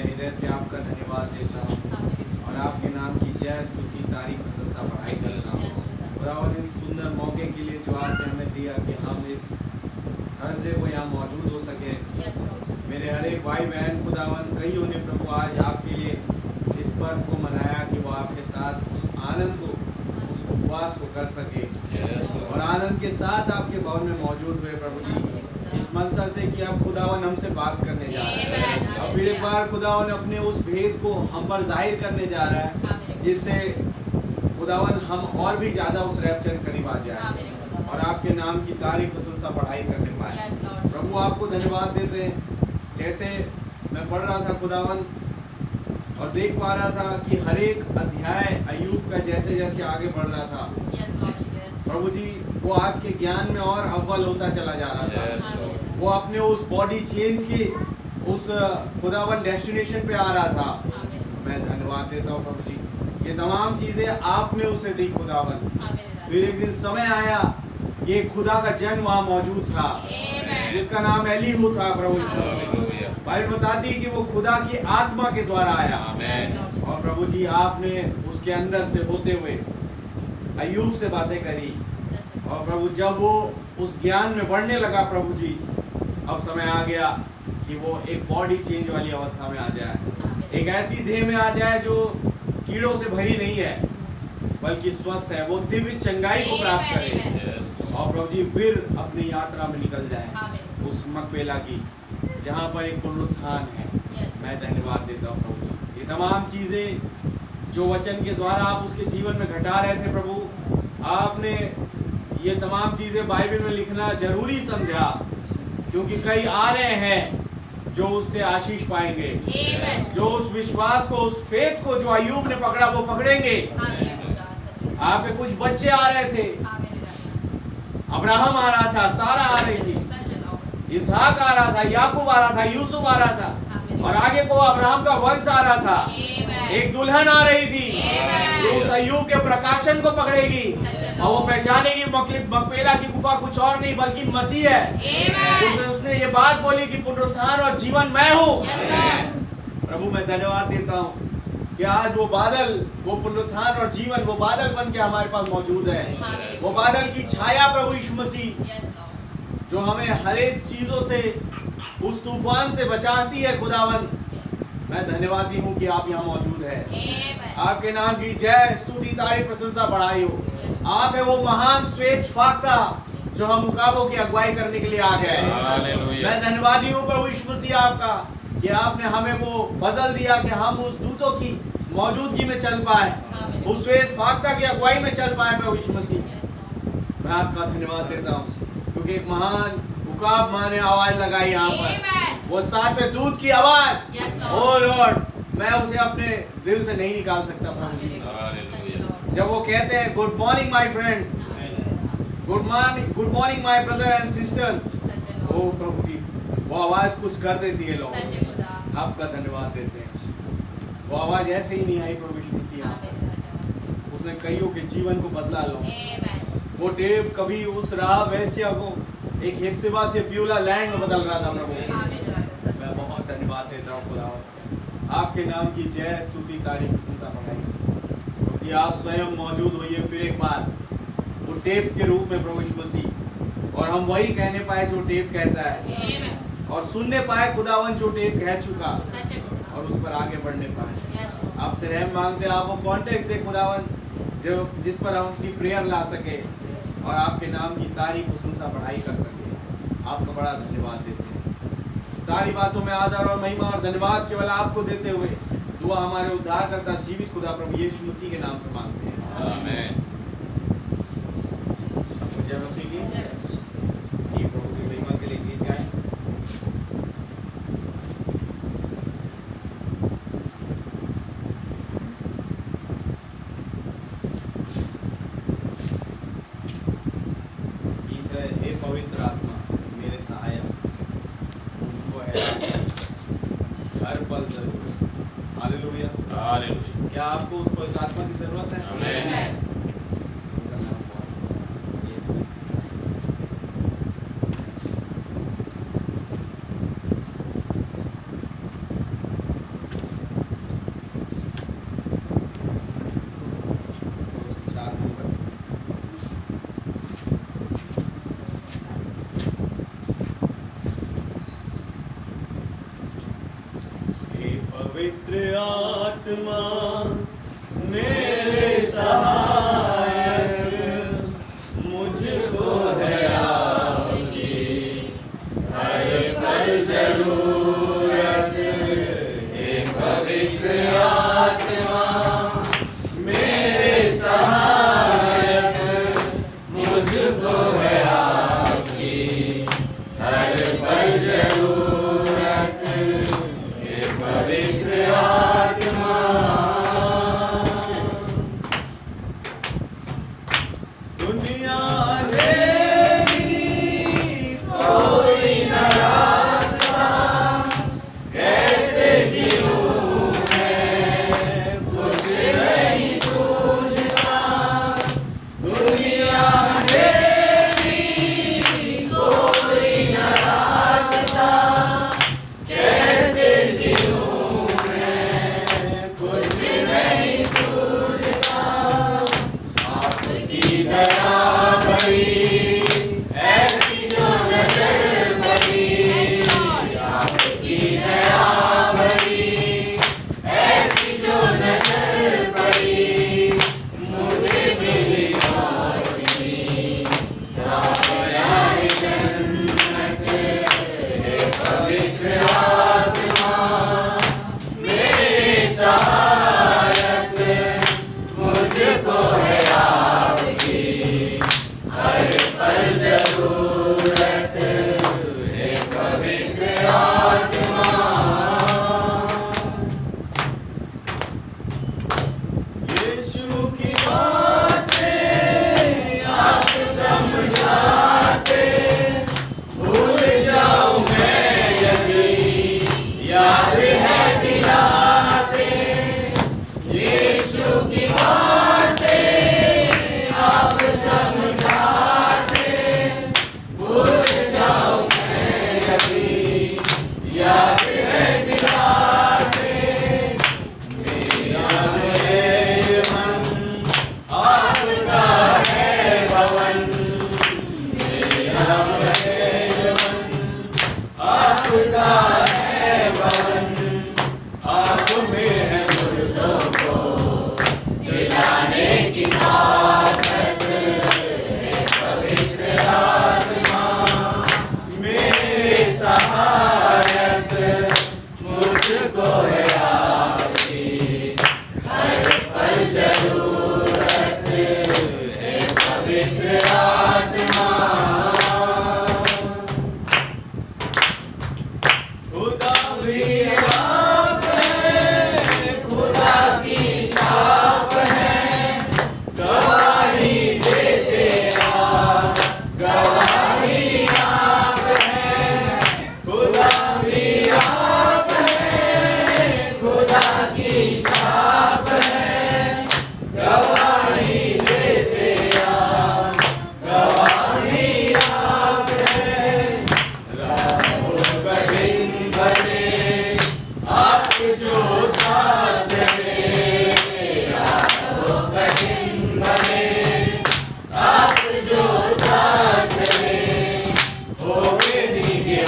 हृदय से आपका धन्यवाद देता हूँ और आपके नाम की जय स्तुति तारीफ प्रशंसा बढ़ाई करता हूँ। खुदावन इस सुंदर मौके के लिए जो आपने हमें दिया कि हम इस थर्सडे को यहाँ मौजूद हो सके। मेरे हर एक भाई बहन खुदावन कईयों ने प्रभु आज आपके लिए इस पर्व को मनाया कि वो आपके साथ उस आनंद को, उस उपवास को कर सके और आनंद के साथ आपके भवन में मौजूद हुए प्रभु जी, इस मंशा से कि आप खुदावन हमसे बात करने जा रहे हैं। अब फिर एक बार खुदावन अपने उस भेद को हम पर जाहिर करने जा रहा है, जिससे खुदावन हम और भी ज्यादा उस रैप्चर के करीब आ जाए और आपके नाम की तारीफ प्रशंसा बढ़ाई करने पाए। प्रभु आपको धन्यवाद देते हैं। जैसे मैं पढ़ रहा था खुदावन और देख पा रहा था कि हर एक अध्याय अय्यूब का जैसे जैसे आगे बढ़ रहा था प्रभु जी, वो आपके ज्ञान में और अव्वल होता चला जा रहा था। वो अपने उस बॉडी चेंज की उस खुदावन डेस्टिनेशन पे आ रहा था। मैं धन्यवाद देता हूँ प्रभु जी, ये तमाम चीजें आपने उसे दी खुदावन। फिर एक दिन समय आया कि खुदा का जन वहाँ मौजूद था जिसका नाम एलीहू था। प्रभु बाइबल बताती है कि वो खुदा की आत्मा के द्वारा आया और प्रभु जी आपने उसके अंदर से होते हुए अय्यूब से बातें करी और प्रभु जब वो उस ज्ञान में बढ़ने लगा प्रभु जी, अब समय आ गया कि वो एक बॉडी चेंज वाली अवस्था में आ जाए, एक ऐसी देह में आ जाए जो कीड़ों से भरी नहीं है बल्कि स्वस्थ है, वो दिव्य चंगाई को प्राप्त करे और प्रभु जी फिर अपनी यात्रा में निकल जाए उस मकबेला की जहाँ पर एक पुनरुत्थान है। मैं धन्यवाद देता हूँ प्रभु जी, ये तमाम चीजें जो वचन के द्वारा आप उसके जीवन में घटा रहे थे प्रभु, आपने ये तमाम चीजें बाइबल में लिखना जरूरी समझा क्योंकि कई आ रहे हैं जो उससे आशीष पाएंगे, जो उस विश्वास को, उस फेथ को जो अय्यूब ने पकड़ा वो पकड़ेंगे। आप पे कुछ बच्चे आ रहे थे, अब्राहम आ रहा था, सारा आ रही थी, इसहाक आ रहा था, याकूब आ रहा था, यूसुफ आ रहा था और आगे को अब्राहम का वंश आ रहा था। एक दुल्हन आ रही थी जो उस अय्यूब के प्रकाशन को पकड़ेगी और वो पहचानेगी मकबेला की गुफा कुछ और नहीं बल्कि मसीह है। तो उसने ये बात बोली कि पुनरुत्थान और जीवन मैं हूँ। प्रभु मैं धन्यवाद देता हूँ कि आज वो बादल, वो पुनरुत्थान और जीवन, वो बादल बन के हमारे पास मौजूद है। वो बादल की छाया प्रभु यीशु मसीह जो हमें हर एक चीजों से, उस तूफान से बचाती है। खुदावन मैं धन्यवादी हूँ कि आप यहाँ मौजूद है। आपके नाम की जय स्तुति तारीफ प्रशंसा बढ़ाई हो। आप है वो महान श्वेत फाख्ता जो हम मुकाबों की अगुवाई करने के लिए आ गए। मैं धन्यवादी हूँ प्रभु यीशु मसीह आपका कि आपने हमें वो फजल दिया कि हम उस दूतों की मौजूदगी में चल पाए, उस श्वेत फाख्ता की अगुवाई में चल पाए। प्रभु यीशु मसीह मैं आपका धन्यवाद देता हूँ क्योंकि एक महान उकाब माँ ने आवाज लगाई यहाँ पर, वो सातवें दूत की आवाज। ओ लॉर्ड, मैं उसे अपने दिल से नहीं निकाल सकता प्रभु जी। जब वो कहते हैं good morning my friends, good morning my brother and sisters, ओ प्रभु जी वो आवाज कुछ कर देती है। लोग आपका धन्यवाद देते हैं। वो आवाज ऐसे ही नहीं आई प्रभु यीशु मसीह, उसने कईयों के जीवन को बदला। लो वो टेप कभी उस राह वैश्या को एक हेप्सिबा से ब्यूला लैंड में बदल रहा था। प्रभु मैं बहुत धन्यवाद देता हूँ खुदा, आपके नाम की जय स्तुति तारीफ प्रशंसा बढ़ाई क्योंकि आप स्वयं मौजूद होइए फिर एक बार वो टेप्स के रूप में प्रभु यीशु मसीह, और हम वही कहने पाए जो टेप कहता है और सुनने पाए खुदावन जो टेप कह चुका और उस पर आगे बढ़ने पाए। आपसे रहम मांगते, आप वो कॉन्टेक्स्ट दे खुदावन जो जिस पर हम अपनी प्रेयर ला सके और आपके नाम की तारीफ प्रशंसा बढ़ाई कर सके। आपका बड़ा धन्यवाद देते हैं। सारी बातों में आदर और महिमा और धन्यवाद केवल आपको देते हुए दुआ हमारे उद्धारकर्ता जीवित खुदा प्रभु यीशु मसीह के नाम से मांगते हैं, आमीन। सबको जय मसीह की। ये प्रभु की महिमा के लिए गीत गाएं। पवित्र आत्मा मेरे सहायक, मुझको है हर पल जरूर। Hallelujah, hallelujah. क्या आपको उस पवित्र आत्मा की जरूरत है? आमीन। पवित्र आत्मा मेरे सहायक, मुझको है आपकी हर पल जरूरत। हे पवित्र आत्मा मेरे सहायक, मुझको है आपकी हर पल जरूरत। हे पवित्र आत्मा। दुनिया देगी कोई न रास्ता, कैसे जीऊं मैं कुछ नहीं सूझता। दुनिया देगी कोई न रास्ता, कैसे जीऊं मैं कुछ नहीं सूझता। आपकी दया भरी ऐसी जो नजर पड़ी, आपकी दया भरी ऐसी जो नजर पड़ी, मुझे मिली रोशनी राह जन्नत। हे पवित्र आत्मा मेरे सहायक, मुझको है आपकी हर पल जरूरत। हे पवित्र आत्मा। यीशु की बातें आप समझाते, भूल जाऊं मैं यदि याद है दिलाते। यीशु की बातें आप समझाते, भूल जाऊं मैं यदि याद है दिलाते। मेरा है मन आपका है भवन, मेरा है मन आपका है भवन। आप में है मुर्दों को जिलाने की ताकत। हे पवित्र आत्मा मेरे सहायक, मुझको है आपकी हर पल जरूरत। हे पवित्र आत्मा। खुदा भी आप है, खुदा की छाप है, गवाही देते आप, गवाही आप है। खुदा भी आप है, खुदा की छाप है, गवाही देते आप, गवाही आप है। राहों कठिन भले आप जो साथ चले, राहों कठिन भले आप जो साथ चले, होगे निगे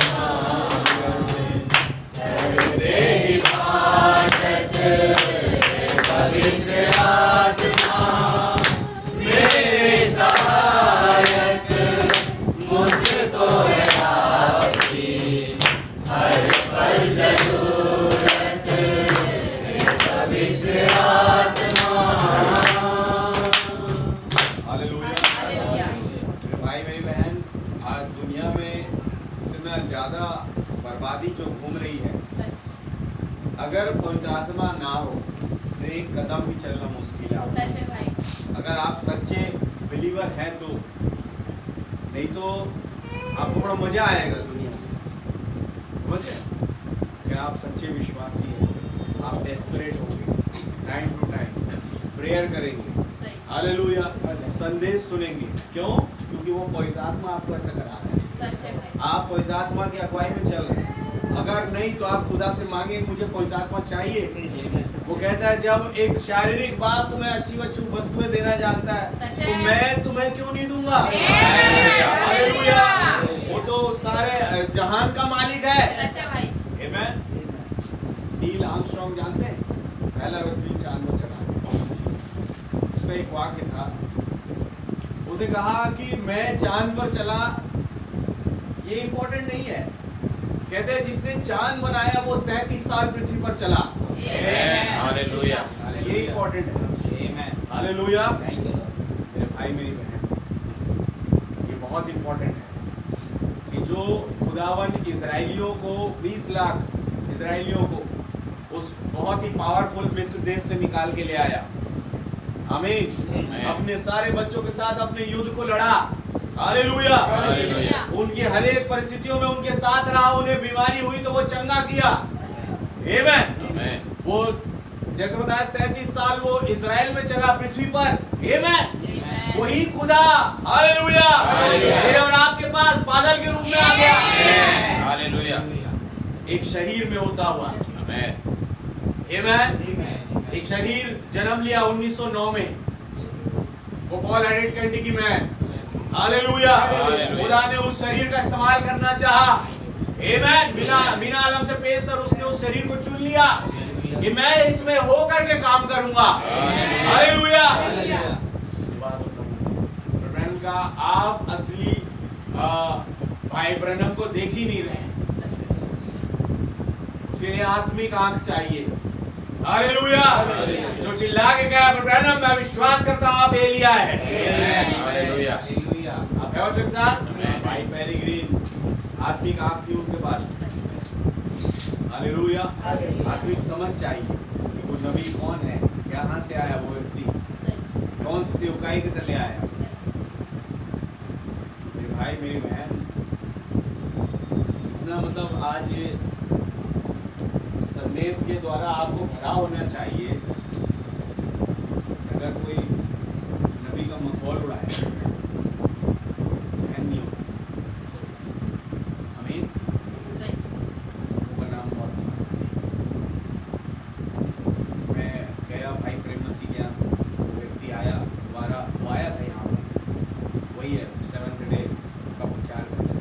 करते हिफाजत। हे पवित्र आत्मा मेरे सहायक, मुझको है आपकी हर पल जरूरत। हे पवित्र आत्मा। हालेलुया। मेरे भाई मेरी बहन, आज दुनिया में इतना ज्यादा बर्बादी जो घूम रही है, सच अगर पवित्र आत्मा ना हो तो एक कदम भी चलना मुश्किल है। सच है भाई। अगर आप सच्चे बिलीवर हैं तो, नहीं तो आपको बड़ा मजा आएगा दुनिया में। समझ गए? कि आप सच्चे विश्वासी हैं, आप डेस्परेट होंगे, टाइम टू टाइम प्रेयर करेंगे, सही हालेलुया, संदेश सुनेंगे। क्यों? क्योंकि वो पवित्र आत्मा आपको ऐसा करा रहा है। सच है भाई। आप पवित्र आत्मा की अगुवाई में चल रहे हैं। अगर नहीं तो आप खुदा से मांगे मुझे पवित्र आत्मा चाहिए। वो कहता है जब एक शारीरिक बाप तुम्हें अच्छी वस्तुएं देना जानता है तो मैं तुम्हें क्यों नहीं दूंगा। हालेलुया। वो तो सारे जहान का मालिक है। सच है भाई। आमेन। नील आर्मस्ट्रांग जानते हैं, पहला व्यक्ति चांद पर चढ़ा। उसका एक वाक्य था, उसे कहा कि मैं चांद पर चला, ये इंपॉर्टेंट नहीं है। कहते हैं जिसने चांद बनाया वो 33 साल पृथ्वी पर चला। हालेलुया। ये इंपॉर्टेंट है। हालेलुया। मेरे भाई मेरी बहन, ये बहुत इंपॉर्टेंट है कि जो खुदावन इजराइलियों को 20 लाख इजराइलियों को उस बहुत ही पावरफुल मिस्र देश से निकाल के ले आया। आमीन। अपने सारे बच्चों के साथ अपने युद्ध को लड़ा। हालेलुया। उनकी हर एक परिस्थितियों में उनके साथ रहा। उन्हें बीमारी हुई तो वो चंगा किया। आमीन। वो जैसे बताया 33 साल वो इजराइल में चला पृथ्वी पर। आमीन। वही खुदा हालेलुया मेरे और आपके पास बादल के रूप में आ गया। हालेलुया। एक शरीर में होता हुआ। आमीन। एक शरीर जन्म लिया 1909 में। वो बॉल हेडेड करने की मैं हालेलुया। खुदा ने उस शरीर का इस्तेमाल करना चाहा। आमीन। बिना आलम से पेशतर उसने उस शरीर को चुन लिया कि मैं इसमें होकर के काम करूंगा। हालेलुया। ब्रैनम का आप असली भाई ब्रैनम को देख ही नहीं रहे। उसके लिए आत्मिक आंख चाहिए। हालेलुया। जो चिल्ला के कहा ब्रैनम मैं विश्वास करता हूं आप एलिया है। हालेलुया। आप है के साथ भाई पेरिग्रीन आत्मिक आंख थी उनके पास। हालेलुया। आत्मिक समझ चाहिए कि वो नबी कौन है, कहां से आया वो व्यक्ति, कौन सी सेवकाई के तले आया। मेरे भाई मेरी बहन, इतना मतलब आज ये संदेश के द्वारा आपको भरा होना चाहिए। अगर कोई नबी का मखौल उड़ाए सहन नहीं होता। आमीन। वो नाम बहुत मैं गया भाई प्रेम मसीह के यहाँ, व्यक्ति आया दोबारा, वो आया था यहाँ पर, वही है 7th डे का प्रचार करना है,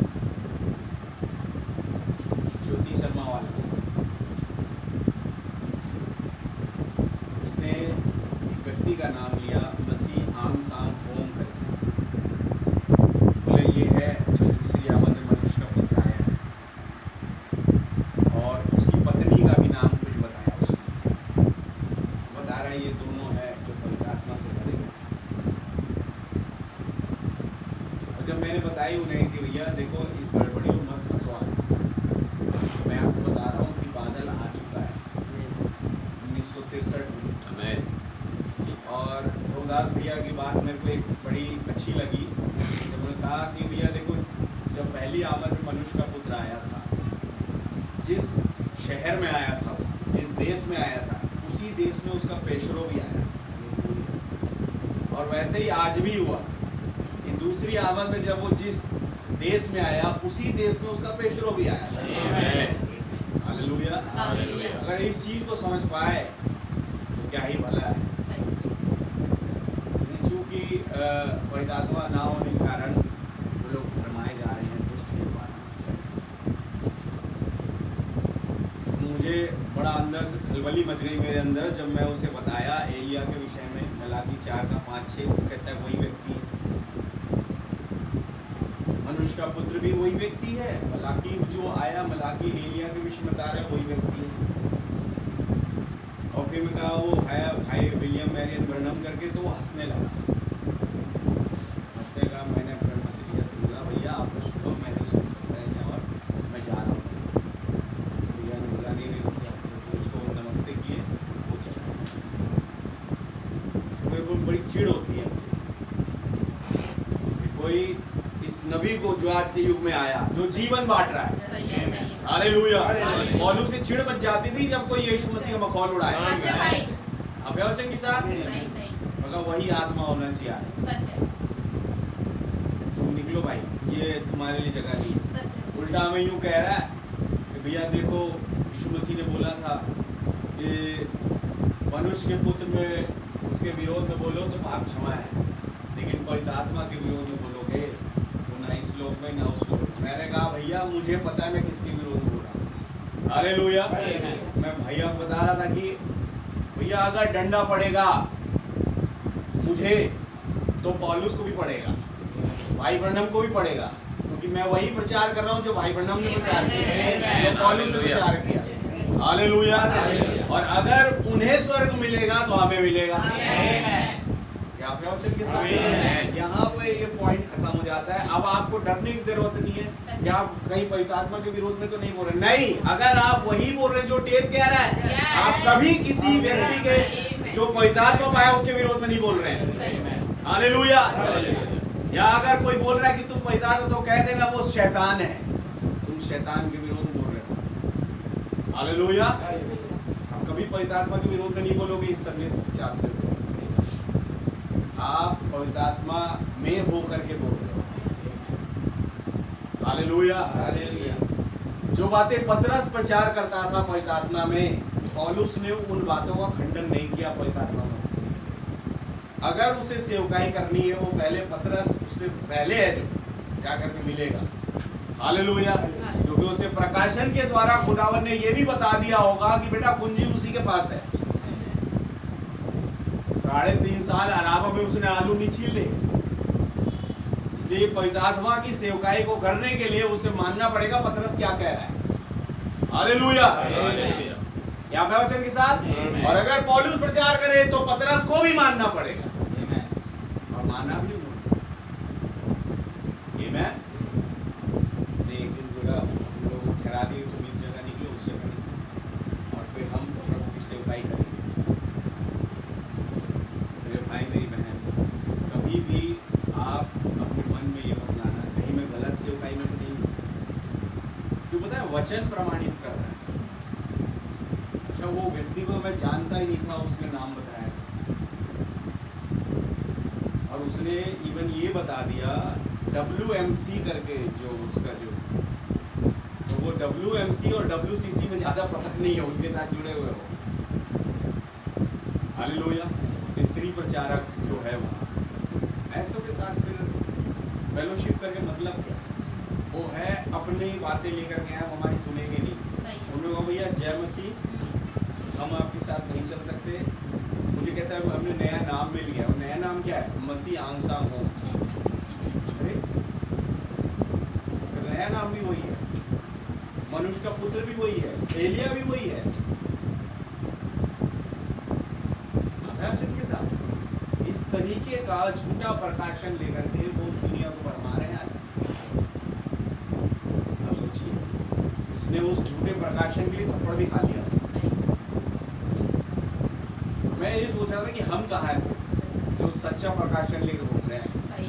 ज्योति शर्मा वाला। उसने एक व्यक्ति का नाम लिया मसीह आम शाम होम करके। बोले ये है जो दूसरी आमद में मनुष्य का पुत्र आया है, और उसकी पत्नी का भी नाम कुछ बताया। उसने बता रहा है ये दोनों है जो पवित्र आत्मा से भरे गए। और जब मैंने बताई उन्हें कि भैया देखो इस गड़बड़ी में मत फंसो, मैं आपको बता रहा हूँ कि बादल आ चुका है 1963 में। और रोहदास भैया की बात मेरे को एक बड़ी अच्छी लगी जब उन्होंने कहा कि भैया देखो जब पहली आमद में मनुष्य का पुत्र आया था, जिस शहर में आया था, जिस देश में आया था, उसी देश में उसका पेशरो भी आया। और वैसे ही आज भी हुआ कि दूसरी आमद में जब वो जिस देश में आया उसी देश में उसका पेशरो भी आया। हालेलुया। अगर इस चीज को समझ पाए तो क्या ही भला है। क्योंकि पवित्र आत्मा ना होने के कारण वो लोग भरमाए जा रहे हैं दुष्ट के द्वारा। मुझे बड़ा अंदर से खलबली मच गई मेरे अंदर जब मैं उसे बताया एलिया के विषय में। मलाकी 4:5-6 कहता है वही व्यक्ति है, मनुष्य का पुत्र भी वही व्यक्ति है। मलाकी जो आया, मलाकी एलिया के विषय में बता रहे वही व्यक्ति है। और फिर मैं कहा वो है भाई विलियम मैरियन ब्रनम करके, तो वो हंसने लगा। हंसने का मैंने अपने मसीह से बोला भैया आप सुनो, मैं नहीं सुन सकता है और मैं जा रहा हूँ। भैया ने बोला नहीं रुक जाओ। उसको नमस्ते किए, वो चला गया। मेरे को बड़ी चिढ़ होती है कोई इस नबी को जो आज के युग में आया, जो जीवन बांट रहा है। हालेलुया। पौलुस की चिढ़ मच जाती थी जब कोई यीशु मसीह का मखौल उड़ाया। अब चंगी साहब मगर वही आत्मा होना चाहिए। तुम निकलो भाई, ये तुम्हारे लिए जगह नहीं। उल्टा हमें यूं कह रहा है कि भैया देखो यीशु मसीह ने बोला था कि मनुष्य के पुत्र में उसके विरोध में बोलो तो पाप क्षमा है, लेकिन पवित्र आत्मा के विरोध में बोलोगे तो ना इस लोक में ना उस लोक में। मैंने कहा भैया मुझे पता है मैं किसके विरोध में बोल रहा हूँ। हालेलुया। मैं भैया को बता रहा था कि भैया अगर डंडा पड़ेगा मुझे तो पौलुस को भी पड़ेगा, भाई ब्रनम को भी पड़ेगा, क्योंकि मैं वही प्रचार कर रहा हूँ जो भाई ब्रनम ने प्रचार किया, जो पौलुस ने प्रचार किया। हालेलुया। और अगर उन्हें स्वर्ग मिलेगा तो हमें मिलेगा। क्या प्रवचन के साथ यहाँ पे ये पॉइंट खत्म हो जाता है। अब आपको डरने की जरूरत नहीं है कि आप कहीं पवित्र आत्मा के विरोध में तो नहीं बोल रहे। नहीं, अगर आप वही बोल रहे जो टेप कह रहा है, आप कभी किसी व्यक्ति के जो पवित्र आत्मा पाया उसके विरोध में नहीं बोल रहे हैं। हालेलुया। या अगर कोई बोल रहा है कि तुम पवित्र आत्मा, तो कह देना वो शैतान है, तुम शैतान के विरोध में बोल रहे हो। हालेलुया। आप कभी पवित्र आत्मा के विरोध में नहीं बोलोगे इस संदेश चाहते हो। आप पवित्र आत्मा में हो करके बोल रहे हो। हालेलुया। जो बातें पतरस प्रचार करता था पवित्र आत्मा में, पौलुस ने उन बातों का खंडन नहीं किया पवित्र आत्मा में। अगर उसे सेवकाई करनी है, वो पहले पतरस उससे पहले है जो जाकर के मिलेगा। हालेलुया। क्योंकि उसे प्रकाशन के द्वारा खुदावन ने ये भी बता दिया होगा कि बेटा कुंजी उसी के पास है। 3.5 साल अराबा में उसने आलू नहीं छीले। इसलिए पवित्र आत्मा की सेवकाई को करने के लिए उसे मानना पड़ेगा पतरस क्या कह रहा है। हालेलुया। क्या प्रवचन के साथ। और अगर पौलुस प्रचार करे तो पतरस को भी मानना पड़ेगा और मानना भी होगा। आमीन। एक दिन जगह हम लोग ठहरा दिए, तुम इस जगह निकलो, उस जगह निकलो, और फिर हम प्रभु की सेवकाई करेंगे। मेरे भाई मेरी बहन, कभी भी आप अपने मन में ये मत लाना कहीं मैं गलत सेवकाई में तो नहीं। क्यों पता है, वचन प्रमाणित कर रहा है। अच्छा, वो व्यक्ति को मैं जानता ही नहीं था, उसने नाम बताया था और उसने इवन ये बता दिया WMC करके, जो उसका जो, तो वो WMC और WCC में ज़्यादा फर्क नहीं है, उनके साथ जुड़े हुए हो। हालेलुया। स्त्री प्रचारक जो है वहाँ ऐसों के साथ फिर फेलोशिप करके मतलब क्या, वो है अपनी बातें लेकर के आए, हमारी सुनेंगे नहीं। उन्होंने कहा भैया जय मसीह, हम आपके साथ नहीं चल सकते। मुझे कहता है हमने नया नाम मिल गया। और नया नाम क्या है? मसीह आंग सांग हो। अरे नया नाम भी वही है, मनुष्य का पुत्र भी वही है, एलिया भी वही है। के साथ इस तरीके का झूठा प्रकाशन लेकर के वो दुनिया को भरमा रहे हैं। अब सोचिए, उसने उस झूठे प्रकाशन के लिए थप्पड़ भी खा लिया। मैं ये सोच रहा था कि हम कहाँ हैं जो सच्चा प्रकाशन लेकर घूम रहे हैं। सही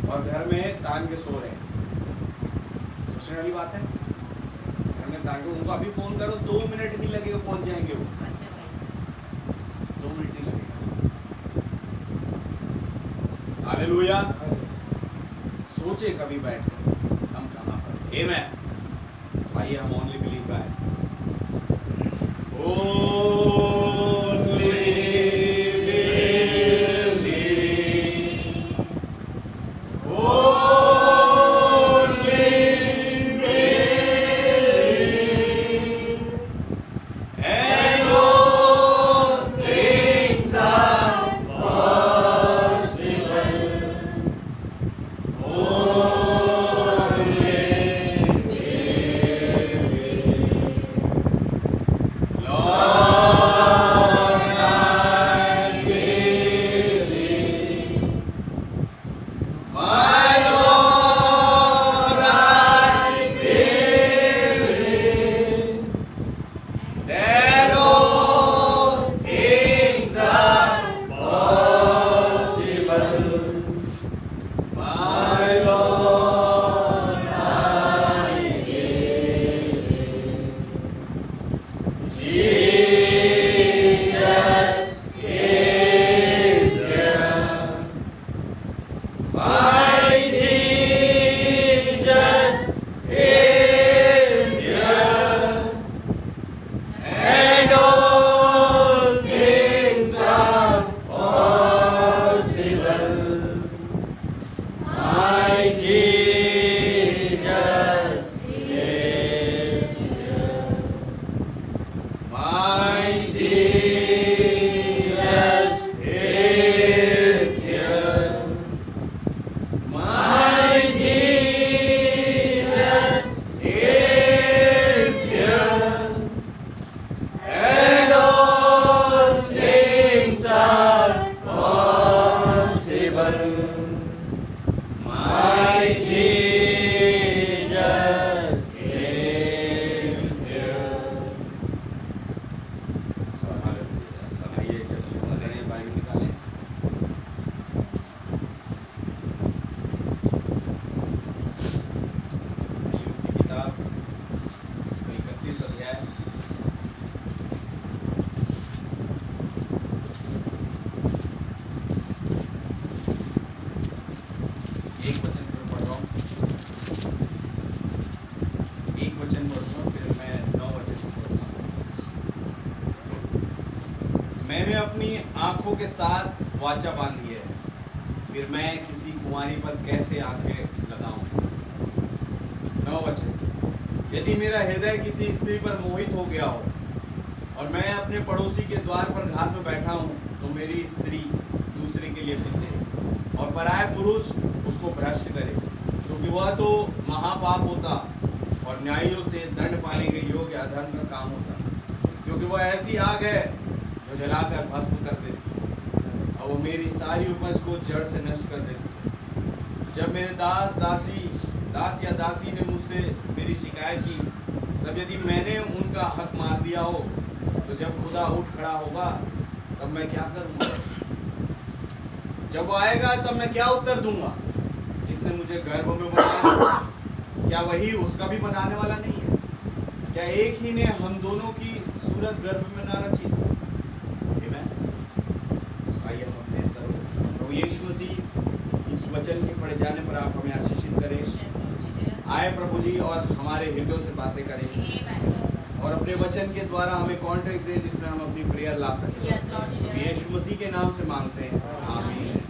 और घर में तान के सो रहे हैं। सोचने वाली बात है। घर में तान के, उनको अभी फोन करो 2 मिनट नहीं लगेगा, पहुंच जाएंगे वो। 2 मिनट नहीं लगेगा। हालेलुया। सोचे कभी बैठकर हम कहाँ पर। आमीन। आइए हम ओनली बिलीव बाय Lord. मैंने अपनी आंखों के साथ वाचा बांधी है, फिर मैं किसी कुंवारी पर कैसे आंखें लगाऊं। 9 वचन से, यदि मेरा हृदय किसी स्त्री पर मोहित हो गया हो और मैं अपने पड़ोसी के द्वार पर घात में बैठा हूं, तो मेरी स्त्री दूसरे के लिए पिसे और पराये पुरुष उसको भ्रष्ट करे, क्योंकि वह तो महापाप होता और न्यायियों से दंड पाने के योग्य अधर्म का काम होता, क्योंकि वह ऐसी आग है जो जलाकर भस्म कर देती और वो मेरी सारी उपज को जड़ से नष्ट कर देती। जब मेरे दास या दासी ने मुझसे मेरी शिकायत की, तब यदि मैंने उनका हक मार दिया हो, तो जब खुदा उठ खड़ा होगा तब मैं क्या करूँगा? जब वो आएगा तब मैं क्या उत्तर दूंगा? जिसने मुझे गर्भ में बनाया, क्या वही उसका भी बनाने वाला नहीं है? क्या एक ही ने हम दोनों की सूरत गर्भ में ना रची थी? आमीन। आइए हम अपने प्रभु यीशु मसीह इस वचन के पढ़े जाने पर आप हमें आशीषित करें। आए प्रभु जी और हमारे हृदयों से बातें करें और अपने वचन के द्वारा हमें कॉन्टेक्ट दे जिसमें हम अपनी प्रेयर ला सकें। यीशु मसीह के नाम से मांगते हैं, आमीन।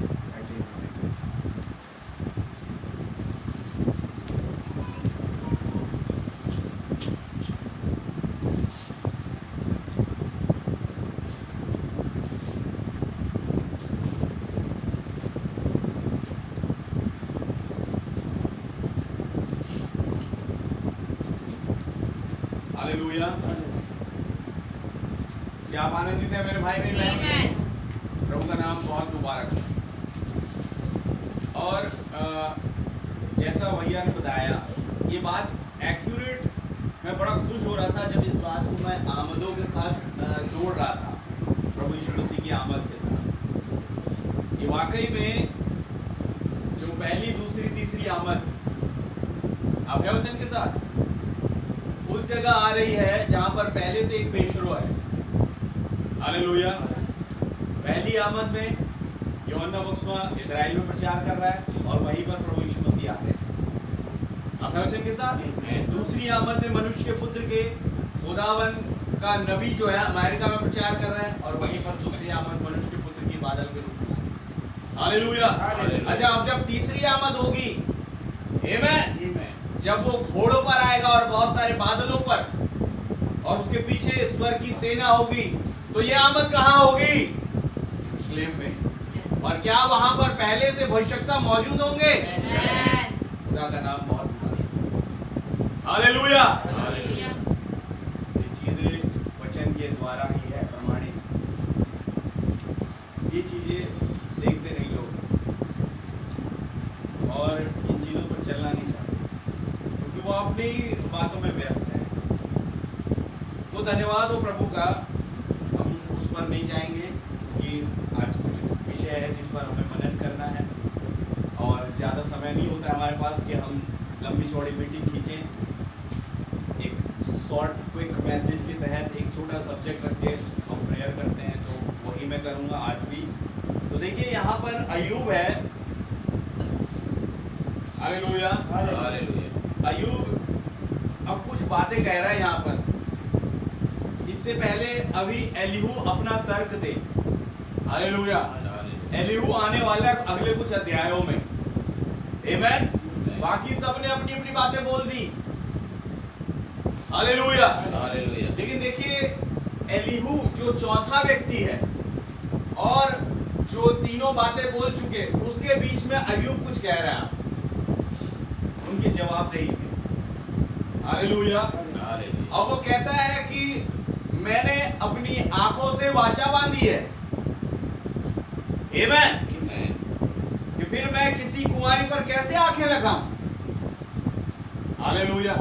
हालेलुया। क्या आप आनंदित हैं मेरे भाई मेरी बहन? प्रभु का नाम बहुत मुबारक हो। और जैसा भैया ने बताया, ये बात एक्यूरेट, मैं बड़ा खुश हो रहा था जब इस बात को मैं आमदों के साथ जोड़ रहा था, प्रभु यीशु मसीह की आमद के साथ। ये वाकई में जो पहली, दूसरी, तीसरी आमद आप वचन के साथ उस जगह आ रही है जहां पर पहले से एक पेशरो है। हालेलुया। पहली आमद में यूहन्ना बपतिस्मा इजराइल में प्रचार कर रहा है और वहीं पर प्रभु यीशु मसीह आ गए अपने वचन के साथ। दूसरी आमद में मनुष्य के पुत्र के खुदावन का नबी जो है अमेरिका में प्रचार कर रहा है और वहीं पर दूसरी आमद मनुष्य के पुत्र की बादल के रूप में। हालेलुया। अच्छा, अब जब तीसरी आमद होगी, आमीन, जब वो घोड़ों पर आएगा और बहुत सारे बादलों पर और उसके पीछे स्वर्ग की सेना होगी, तो ये आमद कहाँ होगी? यरूशलेम में। और क्या वहां पर पहले से भविष्यवक्ता मौजूद होंगे? खुदा का नाम बहुत मुबारक। हालेलुया। ये चीजें वचन के द्वारा ही है प्रमाणित। ये चीजें देखते नहीं लोग और इन चीजों पर चलना नहीं चाहते, वो अपनी बातों में व्यस्त है। तो धन्यवाद हो प्रभु का। हम उस पर नहीं जाएंगे कि आज कुछ विषय है जिस पर हमें मनन करना है और ज़्यादा समय नहीं होता है हमारे पास कि हम लंबी चौड़ी मीटिंग खींचें। एक शॉर्ट क्विक मैसेज के तहत एक छोटा सब्जेक्ट रख के हम प्रेयर करते हैं, तो वही मैं करूँगा आज भी। तो देखिए यहाँ पर अय्यूब है। हालेलुया। अय्यूब अब कुछ बातें कह रहा है यहाँ पर। इससे पहले अभी एलीहू अपना तर्क दे। हालेलुया। एलीहू आने वाला है अगले कुछ अध्यायों में। आमीन। बाकी सब ने अपनी अपनी बातें बोल दी। हालेलुया। लेकिन देखिए एलीहू जो चौथा व्यक्ति है और जो तीनों बातें बोल चुके, उसके बीच में अय्यूब कुछ कह रहा है उनकी जवाबदेही में। हालेलुया। अब वो कहता है कि मैंने अपनी आंखों से वाचा बांधी है। आमीन। कि फिर मैं किसी कुंवारी पर कैसे आंखें लगाऊं? हालेलुया।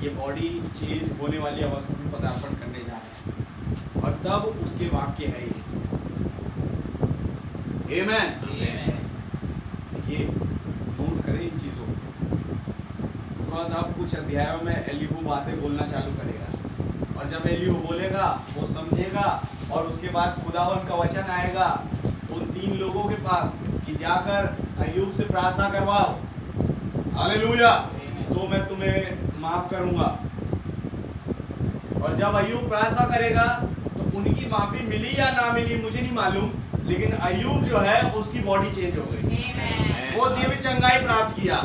ये बॉडी चेंज होने वाली अवस्था में पदार्पण करने जा रहा है और तब उसके वाक्य है ये। आमीन। देखिए नोट करें इन चीजों को, बिकॉज अब कुछ अध्यायों में एलीहू बातें बोलना चालू करेगा और जब एलीहू बोलेगा वो समझेगा और उसके बाद खुदावन का वचन आएगा उन 3 लोगों के पास कि जाकर अय्यूब से प्रार्थना करवाओ। हालेलुया। तो मैं तुम्हें माफ करूंगा। और जब अय्यूब प्रार्थना करेगा तो उनकी माफी मिली या ना मिली मुझे नहीं मालूम, लेकिन अय्यूब जो है उसकी बॉडी चेंज हो गई, वो दिव्य चंगाई प्राप्त किया।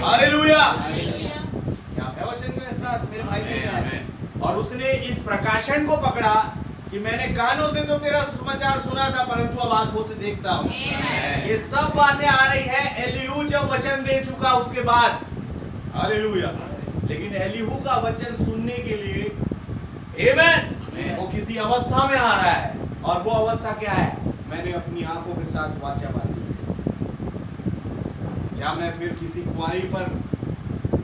हालेलुया, क्या है वचन के साथ मेरे भाई बहन। और उसने इस प्रकाशन को पकड़ा कि मैंने कानों से तो तेरा सुसमाचार सुना था, परंतु अब आंखों से देखता हूँ। ये सब बातें आ रही है एलीहू जब वचन दे चुका उसके बाद। हालेलुया। लेकिन एलीहू का वचन सुनने के लिए आमेन, वो किसी अवस्था में आ रहा है, और वो अवस्था क्या है? मैंने अपनी आंखों के साथ वाचा बांधी है। क्या मैं फिर किसी कुंवारी पर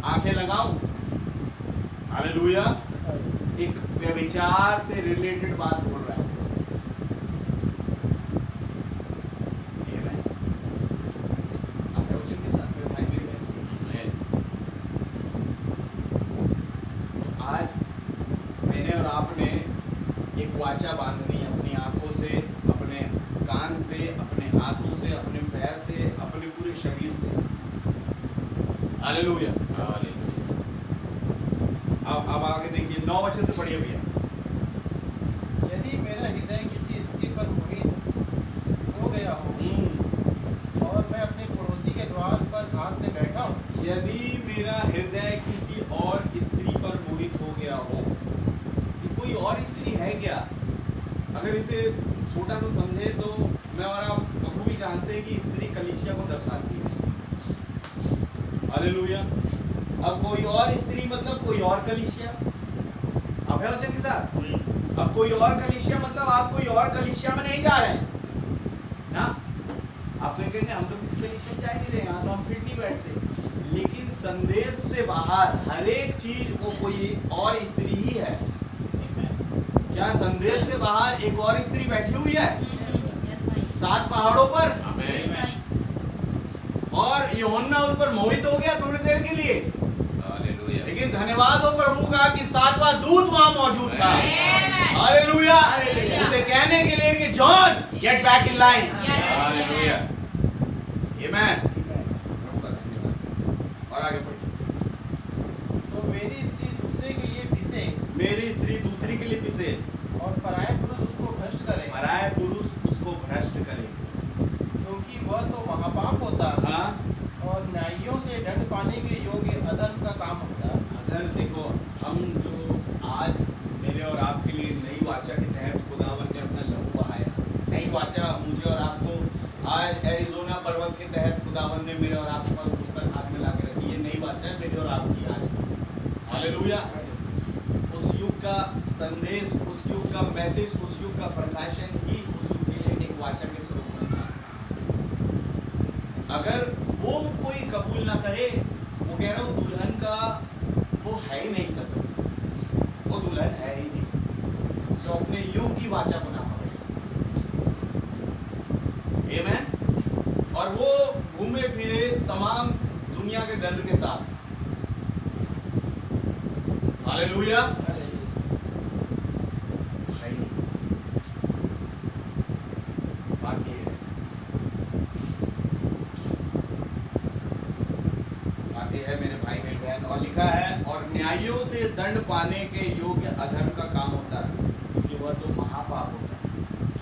आंखें लगाऊं? हालेलुया। एक व्यभिचार से रिलेटेड बात बोल रहा है। आमेन। आप वचन के साथ मेरे भाई मेरे बहन, आज मैंने और आपने एक वाचा बांधनी है अपनी आंखों से, अपने कान से, अपने हाथों से, अपने पैर से, अपने पूरे शरीर से। हालेलुया। अब आगे देखिए 9 वचन से पढ़िए भैया। यदि मेरा हृदय किसी स्त्री पर मोहित हो गया हो और मैं अपने पड़ोसी के द्वार पर घात में बैठा हूँ, यदि मेरा हृदय किसी और स्त्री पर मोहित हो गया हो, कोई और स्त्री है क्या? अगर इसे छोटा सा समझे तो मैं और आप बखूबी जानते हैं कि स्त्री कलीसिया को दर्शाती है। हालेलुया। अब कोई और स्त्री मतलब कोई और कलीसिया। अब है वचन के साथ। अब कोई और कलीसिया मतलब आप कोई और कलीसिया में नहीं जा रहे हैं ना। आप तो कहेंगे हम तो किसी कलीसिया में जा ही नहीं रहे, यहाँ तो हम फिट नहीं बैठते। लेकिन संदेश से बाहर हर एक चीज वो कोई और स्त्री ही है। क्या संदेश से बाहर एक और स्त्री बैठी हुई है 7 पहाड़ों पर? और यूहन्ना उन पर मोहित हो गया थोड़ी देर के लिए, लेकिन धन्यवाद हो प्रभु का कि 7वां दूत वहां मौजूद था। हालेलुया। उसे कहने के लिए कि John get back in line. Hallelujah. Amen. प्रभु का धन्यवाद। और आगे बढ़िए। तो मेरी स्त्री दूसरे के लिए पिसे, मेरी स्त्री दूसरी के लिए पिसे और पराये पुरुष उसको भ्रष्ट करे, पराये पुरुष उसको भ्रष्ट करे, क्योंकि वह तो महापाप होता हाँ, और न्यायियों से दंड पाने के योग्य अधर्म का काम होता। अगर देखो हम जो आज मेरे और आपके लिए नई वाचा के तहत खुदावन ने अपना लहू बहाया, नई वाचा मुझे और आपको आज एरिज़ोना पर्वत के तहत खुदावन ने मेरे और आपके पास पुस्तक हाथ में ला के रखी। ये नई वाचा है मेरी और आपकी आज की। हालेलुया। उस युग का संदेश, उस युग का मैसेज, उस युग का प्रकाशन ही उस युग के लिए एक वाचा के स्वरूप में था। अगर वो कोई कबूल ना करे, वो कह रहा हूँ दुल्हन का वो है ही नहीं सदस्य, वो दुल्हन है ही नहीं जो अपने युग की वाचा बना पाए। आमेन। और वो घूमे फिरे तमाम दुनिया के गंध के साथ। हालेलुया। है ही नहीं। बाकी है, बाकी है मेरे भाई मेरे बहन। और लिखा है और न्यायियों से दंड पाने के योग्य अधर्म का काम होता है, क्योंकि वह तो महापाप होता है।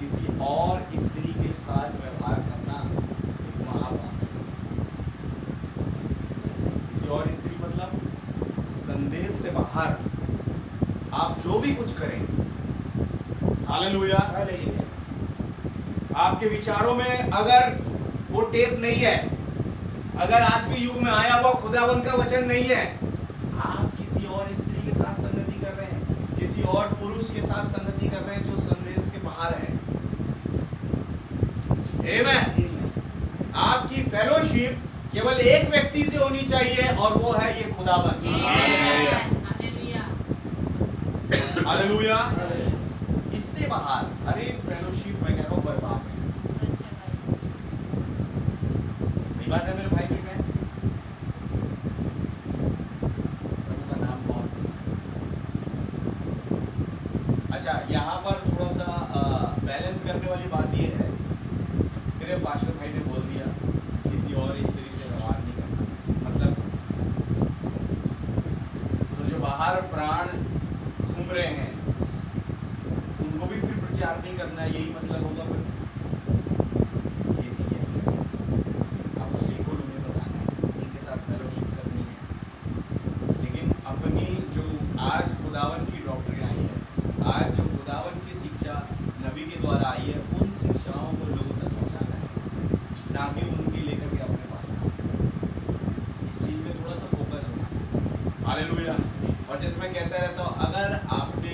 किसी और स्त्री के साथ व्यवहार करना एक महापाप है। किसी और स्त्री मतलब संदेश से बाहर आप जो भी कुछ करें। हालेलुया। आपके विचारों में अगर वो टेप नहीं है, अगर आज के युग में आया हुआ खुदावंत का वचन नहीं है, आप किसी और स्त्री के साथ संगति कर रहे हैं, किसी और पुरुष के साथ संगति कर रहे हैं जो संदेश के बाहर है। आमेन। आपकी फेलोशिप केवल एक व्यक्ति से होनी चाहिए और वो है ये खुदावंत। हालेलुया। इससे बाहर हर एक फेलोशिप मैं कह रहा हूं बर्बाद है। सही बात है मेरे भाई मेरे बहन। प्रभु का नाम बहुत। अच्छा, यहाँ पर थोड़ा सा बैलेंस करने वाली बात ये है, मेरे पास्टर भाई ने बोल दिया किसी और स्त्री से व्यवहार नहीं करना, मतलब तो जो बाहर प्राण घूम डूब रहे हैं उनको भी फिर प्रचार नहीं करना, यही मतलब होगा फिर? ये नहीं है। आपको बिल्कुल उन्हें बताना है, उनके साथ फेलोशिप करनी है, लेकिन अपनी जो आज खुदावन की डॉक्ट्रिन आई है, आज जो खुदावन की शिक्षा नबी के द्वारा आई है, उन शिक्षाओं को लोगों तक पहुंचाना है, ना कि उनकी लेकर के अपने पास आना। इस चीज में थोड़ा सा फोकस होना है। हालेलुया। और जैसे मैं कहता रहता हूँ, अगर आपने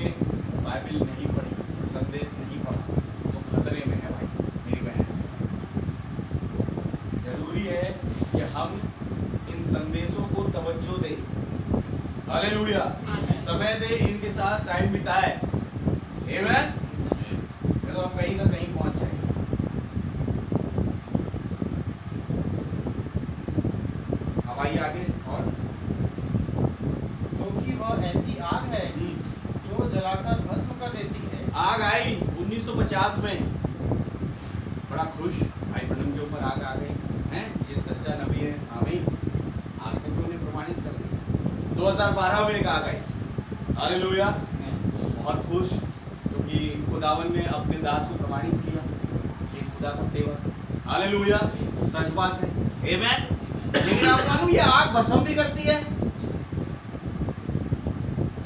बाइबल नहीं पढ़ी, संदेश नहीं पढ़ा, तो खतरे में है भाई, मेरी बहन। जरूरी है कि हम इन संदेशों को तवज्जो दें, हालेलुया, समय दे, इनके साथ टाइम बिताए, आमीन। तो हम कहीं ना कहीं पहुंच जाएंगे। अब आइए आगे। और क्योंकि वह ऐसी आग है जो जलाकर भस्म कर देती है। आग आई 1950 में, बड़ा खुश, भाई ब्रनम के ऊपर आग आ गई है, ये सच्चा नबी है, आमीन। आग ने तो उन्हें प्रमाणित कर दिया। 2012 में एक आग आई, हालेलुया, बहुत खुश, क्योंकि खुदावन ने अपने दास को प्रमाणित किया कि खुदा का सेवक, हालेलुया, सच बात है, आमीन। लेकिन आप मालूम ये आग भस्म भी करती है,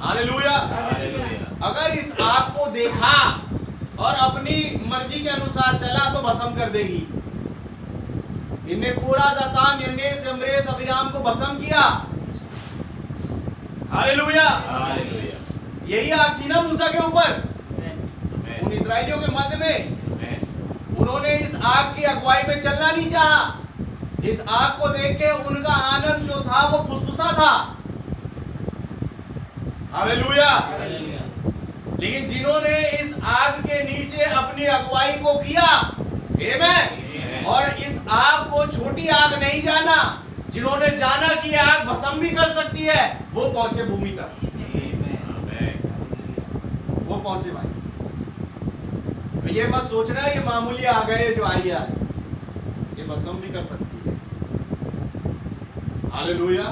हालेलुया। अगर इस आग को देखा और अपनी मर्जी के अनुसार चला तो भस्म कर देगी। इनने कोरा, दातान, यन्नेस, यम्रेस, अबीराम को भस्म किया, हालेलुया। यही आग थी ना मूसा के ऊपर, उन इस्राएलियों के मध्य में। उन्होंने इस आग की अगुवाई में चलना नहीं चाहा। इस आग को देख के उनका आनंद जो था वो फुसफुसा था, हालेलुया। लेकिन जिन्होंने इस आग के नीचे अपनी अगुवाई को किया, आमीन, और इस आग को छोटी आग नहीं जाना, जिन्होंने जाना कि आग भस्म भी कर सकती है, वो पहुंचे भूमि तक, वो पहुंचे भाई। ये मत सोचना ये मामूली आ गए जो आई है, ये भस्म भी कर सकती है, हालेलुया।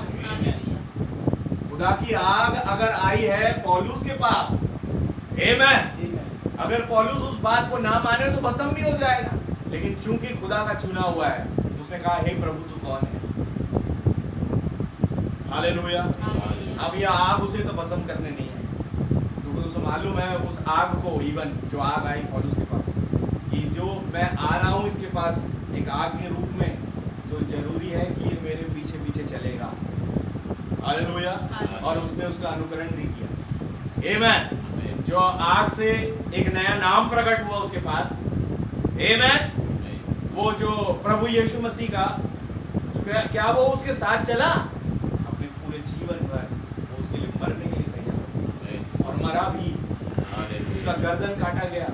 खुदा की आग अगर आई है पौलुस के पास, आमीन, अगर पौलुस उस बात को ना माने तो भस्म भी हो जाएगा। लेकिन चूंकि खुदा का चुना हुआ है, उसने कहा हे प्रभु तू कौन है, हालेलुया। अब यह आग उसे तो भस्म करने नहीं है, क्योंकि उसे मालूम है उस आग को, इवन जो आग आई पौलुस के पास, कि जो मैं आ रहा हूँ इसके पास एक आग के रूप में, तो जरूरी है कि ये मेरे पीछे पीछे चलेगा, हालेलुया। और उसने उसका अनुकरण भी किया, आमीन। जो आग से एक नया नाम प्रकट हुआ उसके पास, आमीन, वो जो प्रभु यीशु मसीह का, तो क्या वो उसके साथ चला? अपने पूरे जीवन भर वो उसके लिए मरने के लिए तैयार और मरा भी, उसका गर्दन काटा गया,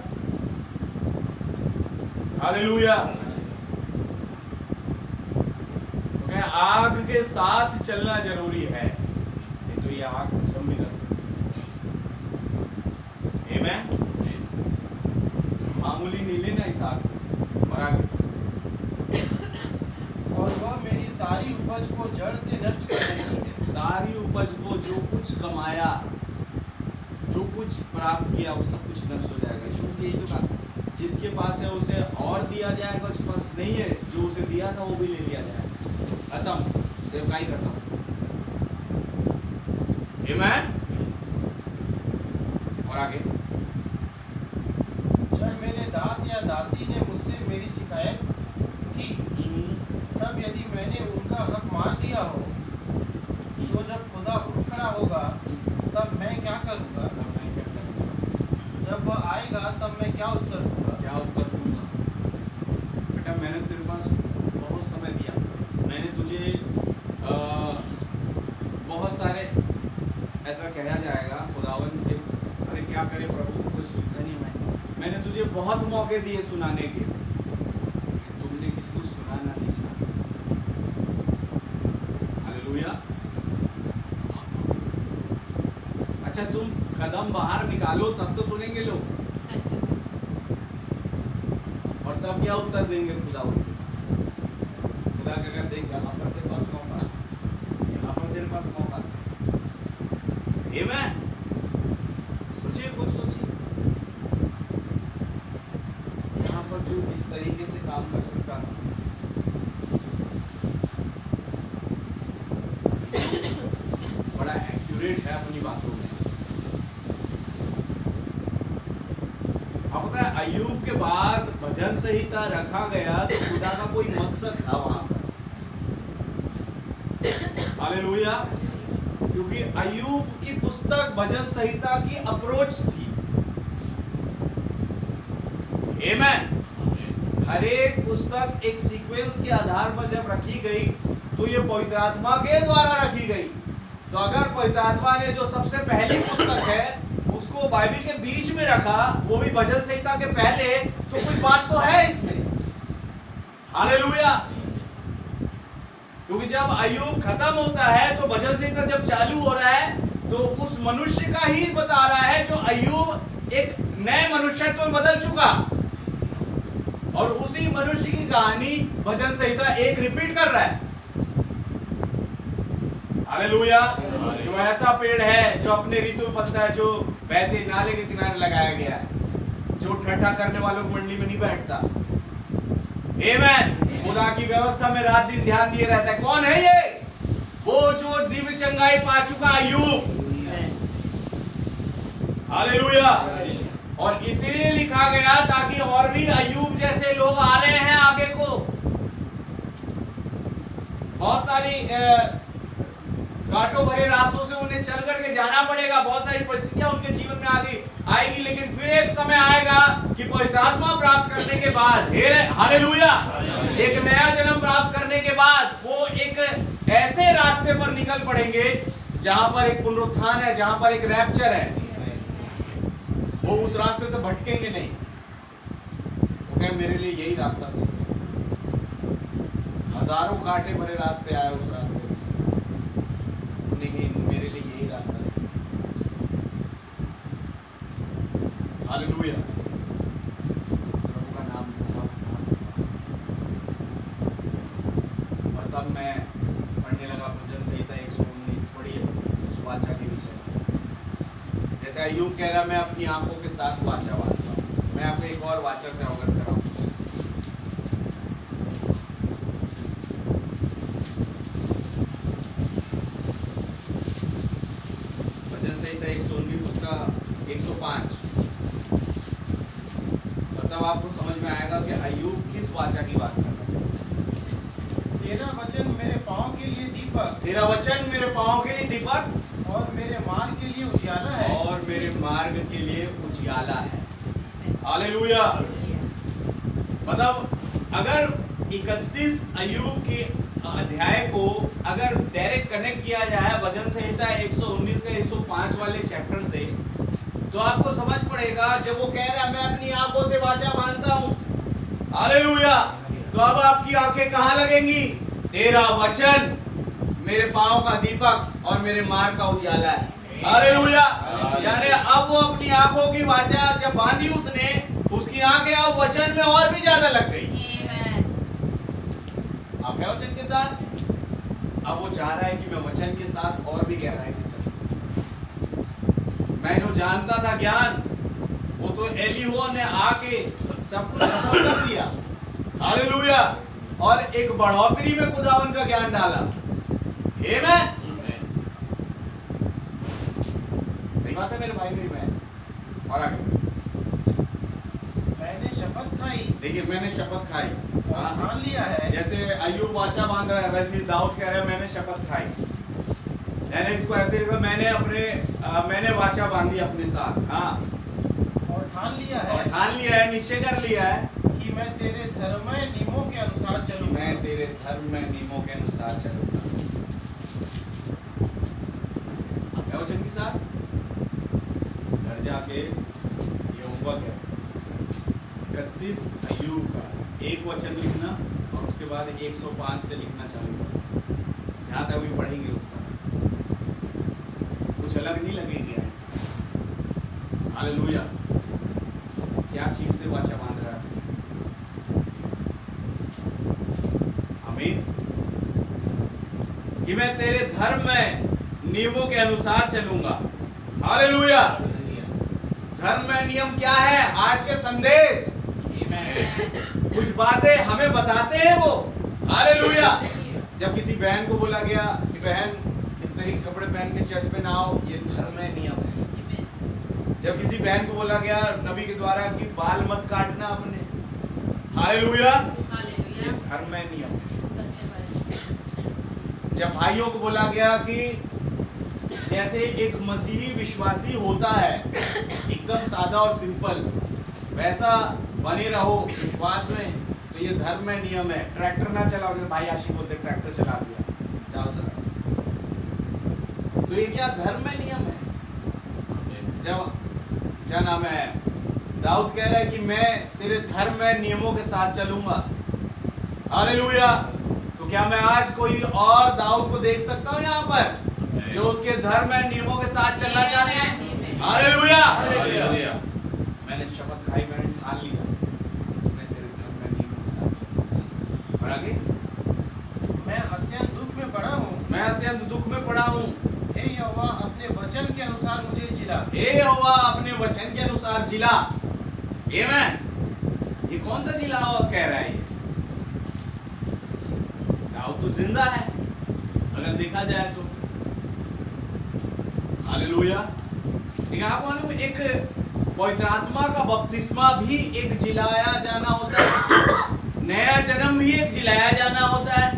हालेलुया। आग के साथ चलना जरूरी है, नहीं तो ये आग भस्म भी कर सकती है, आमीन। मामूली नहीं लेना इस आग और आगे। और वह मेरी सारी उपज को जड़ से नष्ट कर देती है। सारी उपज को, जो कुछ कमाया, जो कुछ प्राप्त किया, वो सब कुछ नष्ट हो जाएगा। यीशु से यही तो कहा, जिसके पास है उसे और दिया जाएगा, जिसके पास नहीं है जो उसे दिया था वो भी ले लिया जाएगा, खत्म, सेवकाई खत्म, आमीन। और आगे, जब मेरे दास या दासी ने मुझसे मेरी शिकायत की, तब यदि मैंने उनका हक मार दिया हो, तो जब खुदा उठ खड़ा होगा तब मैं क्या करूँगा? जब वह आएगा तब मैं क्या उत्तर दूंगा? क्या उत्तर दूंगा? बेटा मैंने तेरे पास बहुत समय दिया, मैंने तुझे बहुत सारे, ऐसा कहा जाएगा खुदावन के, अरे क्या करे प्रभु, कोई सुनता नहीं है। मैंने तुझे बहुत मौके दिए सुनाने के, तुमने किसी को सुनाना नहीं चाहा, हालेलुया। अच्छा तुम कदम बाहर निकालो तब तो सुनेंगे लोग, और तब क्या उत्तर देंगे खुदावन के पास? खुदा क्या कहते हैं, यहाँ पर तेरे पास मौका, यहाँ पर तेरे पास मौका, आमीन। अय्यूब इस तरीके से काम कर सकता था। बड़ा एक्यूरेट है अपनी बातों में। अब पता है अय्यूब के बाद भजन संहिता रखा गया तो खुदा का कोई मकसद था वहां पर। हालेलुया। क्योंकि अय्यूब की पुस्तक भजन संहिता की अप्रोच थी। आमेन। हर एक पुस्तक एक सीक्वेंस के आधार पर जब रखी गई तो ये पवित्र आत्मा के द्वारा रखी गई। तो अगर पवित्र आत्मा ने जो सबसे पहली पुस्तक है उसको बाइबल के बीच में रखा, वो भी भजन संहिता के पहले, तो कुछ बात तो है इसमें। हालेलुया। क्योंकि जब अय्यूब खत्म होता है तो भजन संहिता जब चालू हो रहा है तो उस मनुष्य का ही बता रहा है जो अय्यूब एक नए मनुष्यत्व में बदल चुका, और उसी मनुष्य की कहानी भजन संहिता एक रिपीट कर रहा है। हालेलुया। जो ऐसा पेड़ है जो अपने ऋतु में पलता है, जो बहते नाले के किनारे लगाया गया है, जो ठट्ठा करने वालों की मंडली में नहीं बैठता। आमेन। खुदा की व्यवस्था में रात दिन ध्यान दिए रहता है। कौन है ये? वो जो दिव्य चंगाई पा चुका अय्यूब। हालेलुया। और इसलिए लिखा गया ताकि और भी अय्यूब जैसे लोग आ रहे हैं आगे को। बहुत सारी घाटों भरे रास्तों से उन्हें चल करके जाना पड़ेगा, बहुत सारी परिस्थितियां उनके जीवन में आएगी, लेकिन फिर एक समय आएगा कि पवित्र आत्मा प्राप्त करने के बाद, हालेलुया, एक नया जन्म प्राप्त करने के बाद वो एक ऐसे रास्ते पर निकल पड़ेंगे जहां पर एक पुनरुत्थान है, जहां पर एक रैप्चर है। वो उस रास्ते से भटकेंगे नहीं। वो कहे मेरे लिए यही रास्ता सही है। हजारों कांटे भरे रास्ते आए उस रास्ते में, लेकिन मेरे लिए यही रास्ता है। हालेलुया। प्रभु का नाम बहुत। और तब मैं पढ़ने लगा भजन संहिता 119 पढ़िए उस वाचा के विषय में। जैसे अय्यूब कह रहा मैं अपनी आंखों के साथ वाचा बांधता हूं, मैं आपको एक और वाचा से अवगत कराऊं। भजन संहिता 119 उसका 105। तब आपको समझ में आएगा कि अय्यूब किस वाचा की बात कर रहा है। तेरा वचन मेरे पाँव के लिए दीपक, तेरा वचन मेरे पाँव के लिए दीपक और मेरे मार्ग के लिए उजियाला है, और मेरे मार्ग के लिए उजियाला है। हालेलुया। मतलब अगर 31 अय्यूब के अध्याय को अगर डायरेक्ट कनेक्ट किया जाए भजन संहिता 119 से 105 वाले चैप्टर से, तो आपको समझ पड़ेगा जब वो कह रहा है मैं अपनी आंखों से वाचा बांधता हूं। हालेलुया। तो अब आपकी आंखें कहां लगेंगी? तेरा वचन मेरे पांव का दीपक और मेरे मार्ग का उजियाला है। हालेलुया। यानी अब वो अपनी आंखों की वाचा जब बांधी उसने, उसकी आंखें अब वचन में और भी ज्यादा लग गई। आप है वचन के साथ। अब वो चाह रहा है कि मैं वचन के साथ और भी गहराई से चलूं। मैं जो जानता था ज्ञान, वो तो एलीहो ने आके सब कुछ खत्म कर दिया। हालेलुया। और एक बढ़ोतरी में खुदावन का ज्ञान डाला। आमीन। सही बात है मेरे भाई मेरी बहन। और आगे मैंने शपथ खाई, देखिए मैंने शपथ खाई, और ठान लिया है। जैसे अय्यूब वाचा बांध रहा है, वैसे दाऊद कह रहा है मैंने शपथ खाई। मैंने इसको ऐसे लिखा, मैंने वाचा बांधी अपने साथ। हाँ, और ठान लिया और है, ठान लिया है, निश्चय कर लिया है कि मैं तेरे धर्ममय नियमों के अनुसार चलूंगा। मैं तेरे धर्म में नियमों के अनुसार चलूंगा। क्या वचन के साथ घर जाके ये होमवर्क है, 31 अय्यूब का एक वचन लिखना और उसके बाद 105 से लिखना चालू करना। जहाँ तक भी पढ़ेंगे उसका कुछ अलग नहीं लगेगा। हालेलुया। क्या चीज से वाचा बांध रहा है? आमीन। कि मैं तेरे धर्म में नियमों के अनुसार चलूंगा। हालेलुया। धर्म में नियम क्या है? आज के संदेश कुछ बातें हमें बताते हैं वो। हालेलुया। जब किसी बहन को बोला गया कि बहन इस तरह के कपड़े पहन के चर्च में ना आओ, ये धर्म है, नियम है। जब किसी बहन को बोला गया नबी के द्वारा कि बाल मत काटना अपने, हालेलुया, ये धर्म है, नियम है। जब भाइयों को बोला गया कि जैसे एक मसीही विश्वासी होता है एकदम सादा और सिंपल, वैसा बने रहो विश्वास में, तो ये धर्म है, नियम है। ट्रैक्टर ना चलाओ, भाई आशिक बोलते ट्रैक्टर चला दिया, जाओ तो ये क्या धर्म है, नियम है। जब क्या नाम है, दाऊद कह रहा है कि मैं तेरे धर्म में नियमों के साथ चलूंगा। हालेलुया। तो क्या मैं आज कोई और दाऊद को देख सकता हूँ यहाँ पर जो उसके धर्म में नियमों के साथ चलना चाहते हैं? हालेलुया। मैंने शपथ खाई, मैंने ठान लिया, मैं तेरे धर्म में नियमों के साथ चलूंगा। और आगे, मैं अत्यंत दुख में पड़ा हूँ, मैं अत्यंत दुख में पड़ा हूँ। हे यहोवा अपने वचन के अनुसार मुझे जिला, हे यहोवा अपने वचन के अनुसार जिला। आमेन। ये कौन सा जिला कह रहा है? ये दाऊद तो जिंदा है अगर देखा जाए तो। हालेलुया। लेकिन आप मालूम, एक पवित्र आत्मा का बपतिस्मा भी एक जिलाया जाना होता है, नया जन्म भी एक जिलाया जाना होता है।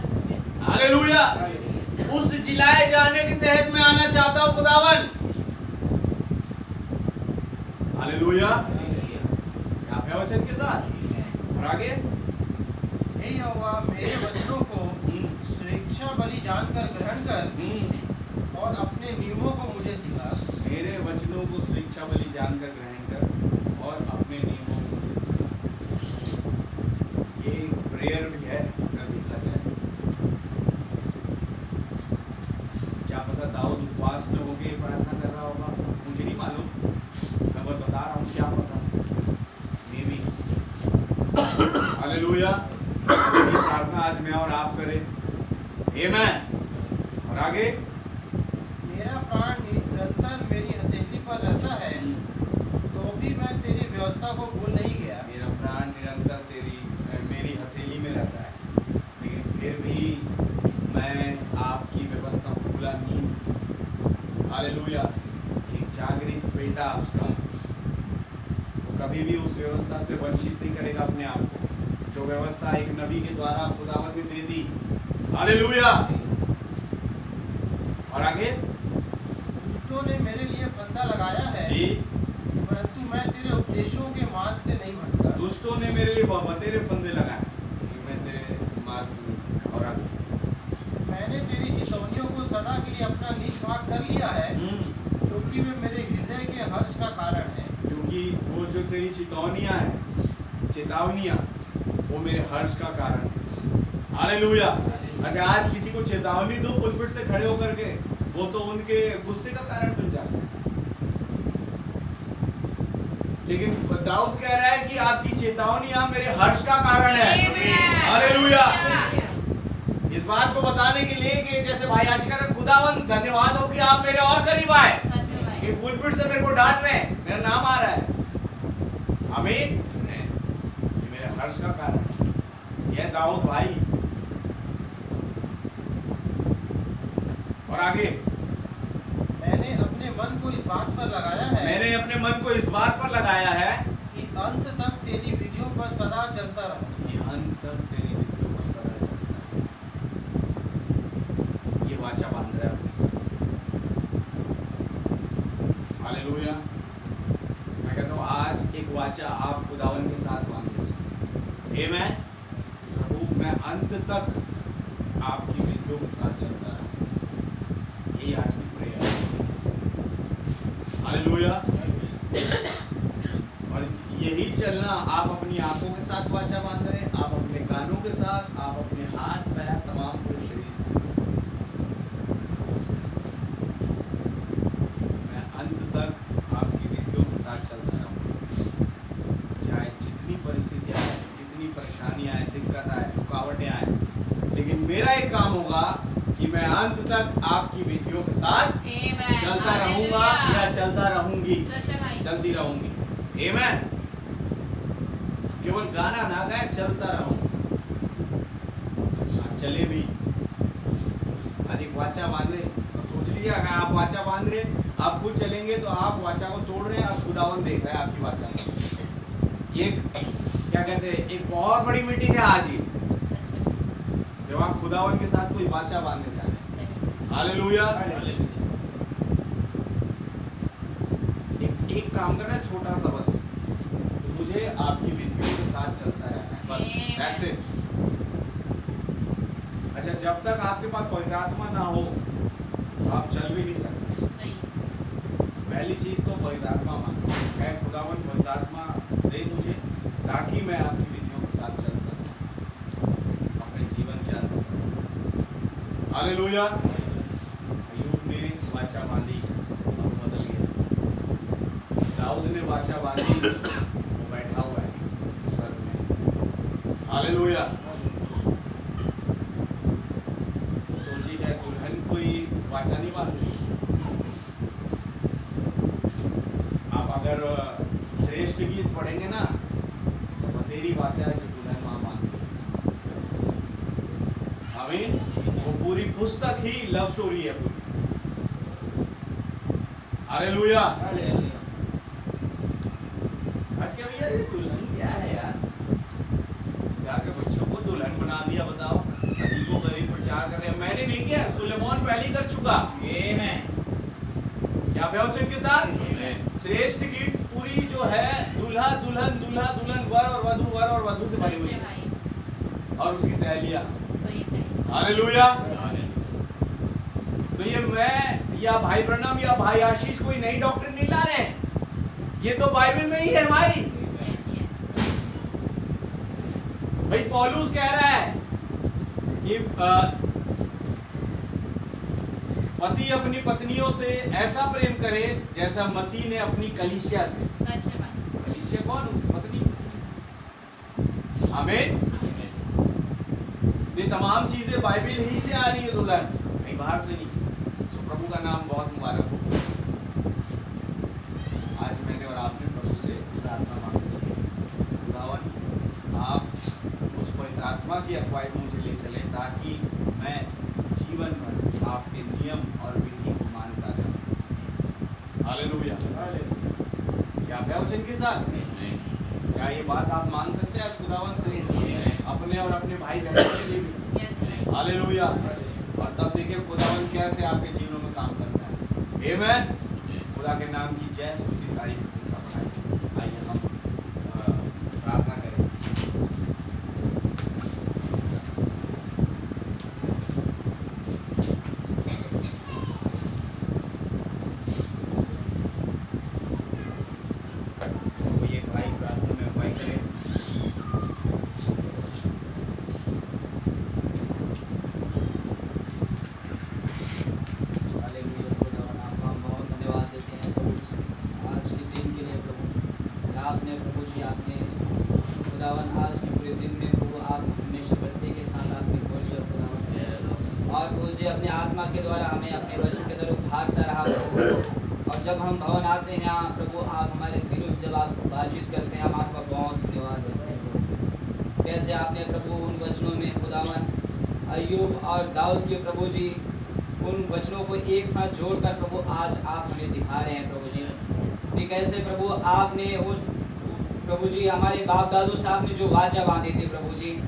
हालेलुया। उस जिलाए जाने के तहत मैं आना चाहता हूं खुदावन। हालेलुया। आप है वचन के साथ। और आगे, हे यहोवा मेरे वचनों को स्वेच्छा बलि जानकर ग्रहण कर और अपने नियमों को मुझे सिखा। मेरे वचनों को स्वेच्छा बलि जानकर ग्रहण कर और अपने नियमों को मुझे सिखा। ये प्रेयर भी है अगर देखा जाए। क्या पता दाऊद उपवास में होके प्रार्थना कर रहा होगा, मुझे नहीं मालूम, मैं बस बता रहा हूँ, क्या पता, मे बी। हालेलुया। प्रार्थना आज मैं और आप करें। आमेन। और आगे, मेरा प्राण निरंतर मेरी हथेली पर रहता है, तो भी मैं तेरी व्यवस्था को भूल नहीं गया। मेरा प्राण निरंतर मेरी हथेली में रहता है, लेकिन फिर भी मैं आपकी व्यवस्था को भूला नहीं। हालेलुया। एक जागृत बेटा उसका, वो कभी भी उस व्यवस्था से वंचित नहीं करेगा अपने आप को, जो व्यवस्था एक नबी के द्वारा खुदावन ने दे दी। हालेलुया। और आगे, दुष्टों ने मेरे लिए फंदा लगाया है, जी, परंतु मैं तेरे उपदेशों के मार्ग से नहीं भटका। दुष्टों ने मेरे लिए तेरे फंदे लगाए, मैं तेरे मार्ग से नहीं भटका। और आगे, मैंने तेरी चितौनियों को सदा के लिए अपना निज भाग कर लिया है, क्योंकि वे मेरे हृदय के हर्ष का कारण है। क्योंकि वो जो तेरी चेतावनियां है, चेतावनियां, वो मेरे हर्ष का कारण है। हालेलुया। अच्छा, आज किसी को चेतावनी दो पुलपिट से खड़े होकर के, वो तो उनके गुस्से का कारण बन जाता है। लेकिन दाऊद कह रहा है कि आपकी चेतावनियां मेरे हर्ष का कारण है। हालेलुया। इस बात को बताने के लिए कि जैसे भाई आशिका का खुदावन धन्यवाद हो कि आप मेरे और करीब आए, कि पुलपिट से मेरे को डांट रहे हैं, मेरा नाम आ रहा है। आमीन। ये मेरे हर्ष का कारण है। यह दाऊद भाई। और आगे, मैंने अपने मन को इस बात पर लगाया है, मैंने अपने मन को इस बात पर लगाया है कि अंत तक तेरी विधियों पर सदा चलता रहूं। कि अंत तक तेरी विधियों पर सदा चलता है। ये वाचा बांध रहा है अपने साथ। हालेलुया। मैं कहता हूँ आज एक वाचा आप खुदावन के साथ बांधे। आमीन। प्रभु, मैं अंत तक आपकी विधियों के साथ चलता रहा। यही आज की प्रेयर है। हालेलुया। और यही चलना, आप अपनी आंखों के साथ वाचा बांध रहे हैं, आप अपने कानों के साथ, आप अपने हाथ पैर तमाम पूरे शरीर के साथ। मैं अंत तक आपकी विधियों के साथ चलता रहूँगा, चाहे जितनी परिस्थितियाँ आए, जितनी परेशानियाँ आए, दिक्कत आए, रुकावटें आए, लेकिन मेरा एक काम होगा कि मैं अंत तक आपकी विधियों के साथ चलता रहूंगा या चलता रहूंगी, चलती रहूंगी। आमीन। केवल गाना ना गाए, चलता रहूं। चले भी, अधिक वाचा बांधे। सोच लिया अगर आप वाचा बांध रहे, आप खुद चलेंगे तो आप वाचा को तोड़ रहे हैं, आप खुदावन देख रहे हैं आपकी वाचा में। एक क्या कहते हैं, एक बहुत बड़ी मीटिंग है आज ही, जब आप खुदावन के साथ कोई वाचा बांधने जा रहे हैं। हालेलुया। एक काम करना है छोटा सा, बस तो मुझे आपकी विधियों के साथ चलता रहना है, बस दैट्स इट। अच्छा, जब तक आपके पास पवित्र आत्मा ना हो तो आप चल भी नहीं सकते। पहली चीज तो पवित्र आत्मा मांगो, है खुदावन पवित्र आत्मा दे मुझे, ताकि मैं आपकी विधियों के साथ चल सकूं अपने जीवन के अंदर। हालेलुया। अय्यूब ने वाचा बांधी, अब बदल गया। दाऊद ने वाचा बांधी, वो बैठा हुआ है स्वर्ग में। हालेलुया। सोचिए क्या दुल्हन कोई वाचा नहीं बांधती? आप अगर श्रेष्ठ गीत पढ़ेंगे ना, तो बतेरी वाचा है जो दुल्हन वहां बांधती है। आमीन। वो पूरी पुस्तक ही लव स्टोरी है पूरी। हालेलुया। आज क्या भैया, ये दुल्हन क्या है यार? जाके बच्चों को दुल्हन बना दिया, बताओ। अजीबो गरीब प्रचार कर रहे हैं। मैंने नहीं किया, सुलेमान पहले ही कर चुका। क्या वचन के साथ श्रेष्ठ गीत पूरी जो है, दूल्हा दुल्हन, दूल्हा दुल्हन, वर और वधू से बनी हुई है, और उसकी सहेलियां। हालेलुया। तो ये मैं या भाई ब्रनम या भाई आशीष कोई नई डॉक्टर नहीं ला रहे हैं, ये तो बाइबल में ही है भाई। भाई पौलुस कह रहा है कि पति अपनी पत्नियों से ऐसा प्रेम करे जैसा मसीह ने अपनी कलीसिया से। कलीसिया कौन? उसकी पत्नी। आमीन। ये तमाम चीजें बाइबल ही से आ रही है, दुल्हन कहीं बाहर से नहीं। सो प्रभु का नाम बहुत मुबारक हो। आज मैंने और आपने प्रभु से प्रार्थना मांगी है, खुदावन आप उस पवित्र आत्मा की अगुवाई में मुझे ले चले, ताकि मैं जीवन भर आपके नियम और विधि को मानता जाऊं। हालेलुया। क्या वचन के साथ? क्या ये बात आप मान सकते हैं खुदावन से, अपने और अपने भाई बहनों के लिए भी? हालेलुया। और तब देखिए खुदावन कैसे आपके जीवनों में काम करता है। आमीन। खुदा के नाम की जय, स्तुति, तारीफ, प्रशंसा बढ़ाई। आइए हम प्रार्थना करें। अपने आत्मा के द्वारा हमें अपने वचन के तरफ भागता रहा प्रभु। और जब हम भवन आते हैं यहाँ प्रभु, आप हमारे दिलों से जब आप बातचीत करते हैं, हम आपका बहुत धन्यवाद देते हैं। कैसे आपने प्रभु उन वचनों में खुदावन अय्यूब और दाऊद के प्रभु जी उन वचनों को एक साथ जोड़कर प्रभु आज आप हमें दिखा रहे हैं प्रभु जी, कि कैसे प्रभु आपने उस प्रभु जी हमारे बाप दादों से आपने जो वाचा बांधी थी प्रभु जी,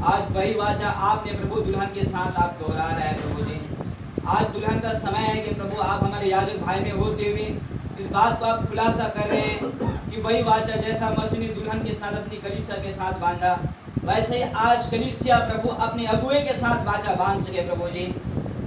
आज वही वाचा आपने प्रभु दुल्हन के साथ आप दोहरा रहे हैं प्रभु जी। आज दुल्हन का समय है कि प्रभु आप हमारे याजक भाई में होते हुए इस बात को आप खुलासा कर रहे हैं कि वही वाचा जैसा मसीह ने दुल्हन के साथ अपनी कलीसिया के साथ बांधा, वैसे ही आज कलीसिया प्रभु अपने अगुए के साथ वाचा बांध सके प्रभु जी,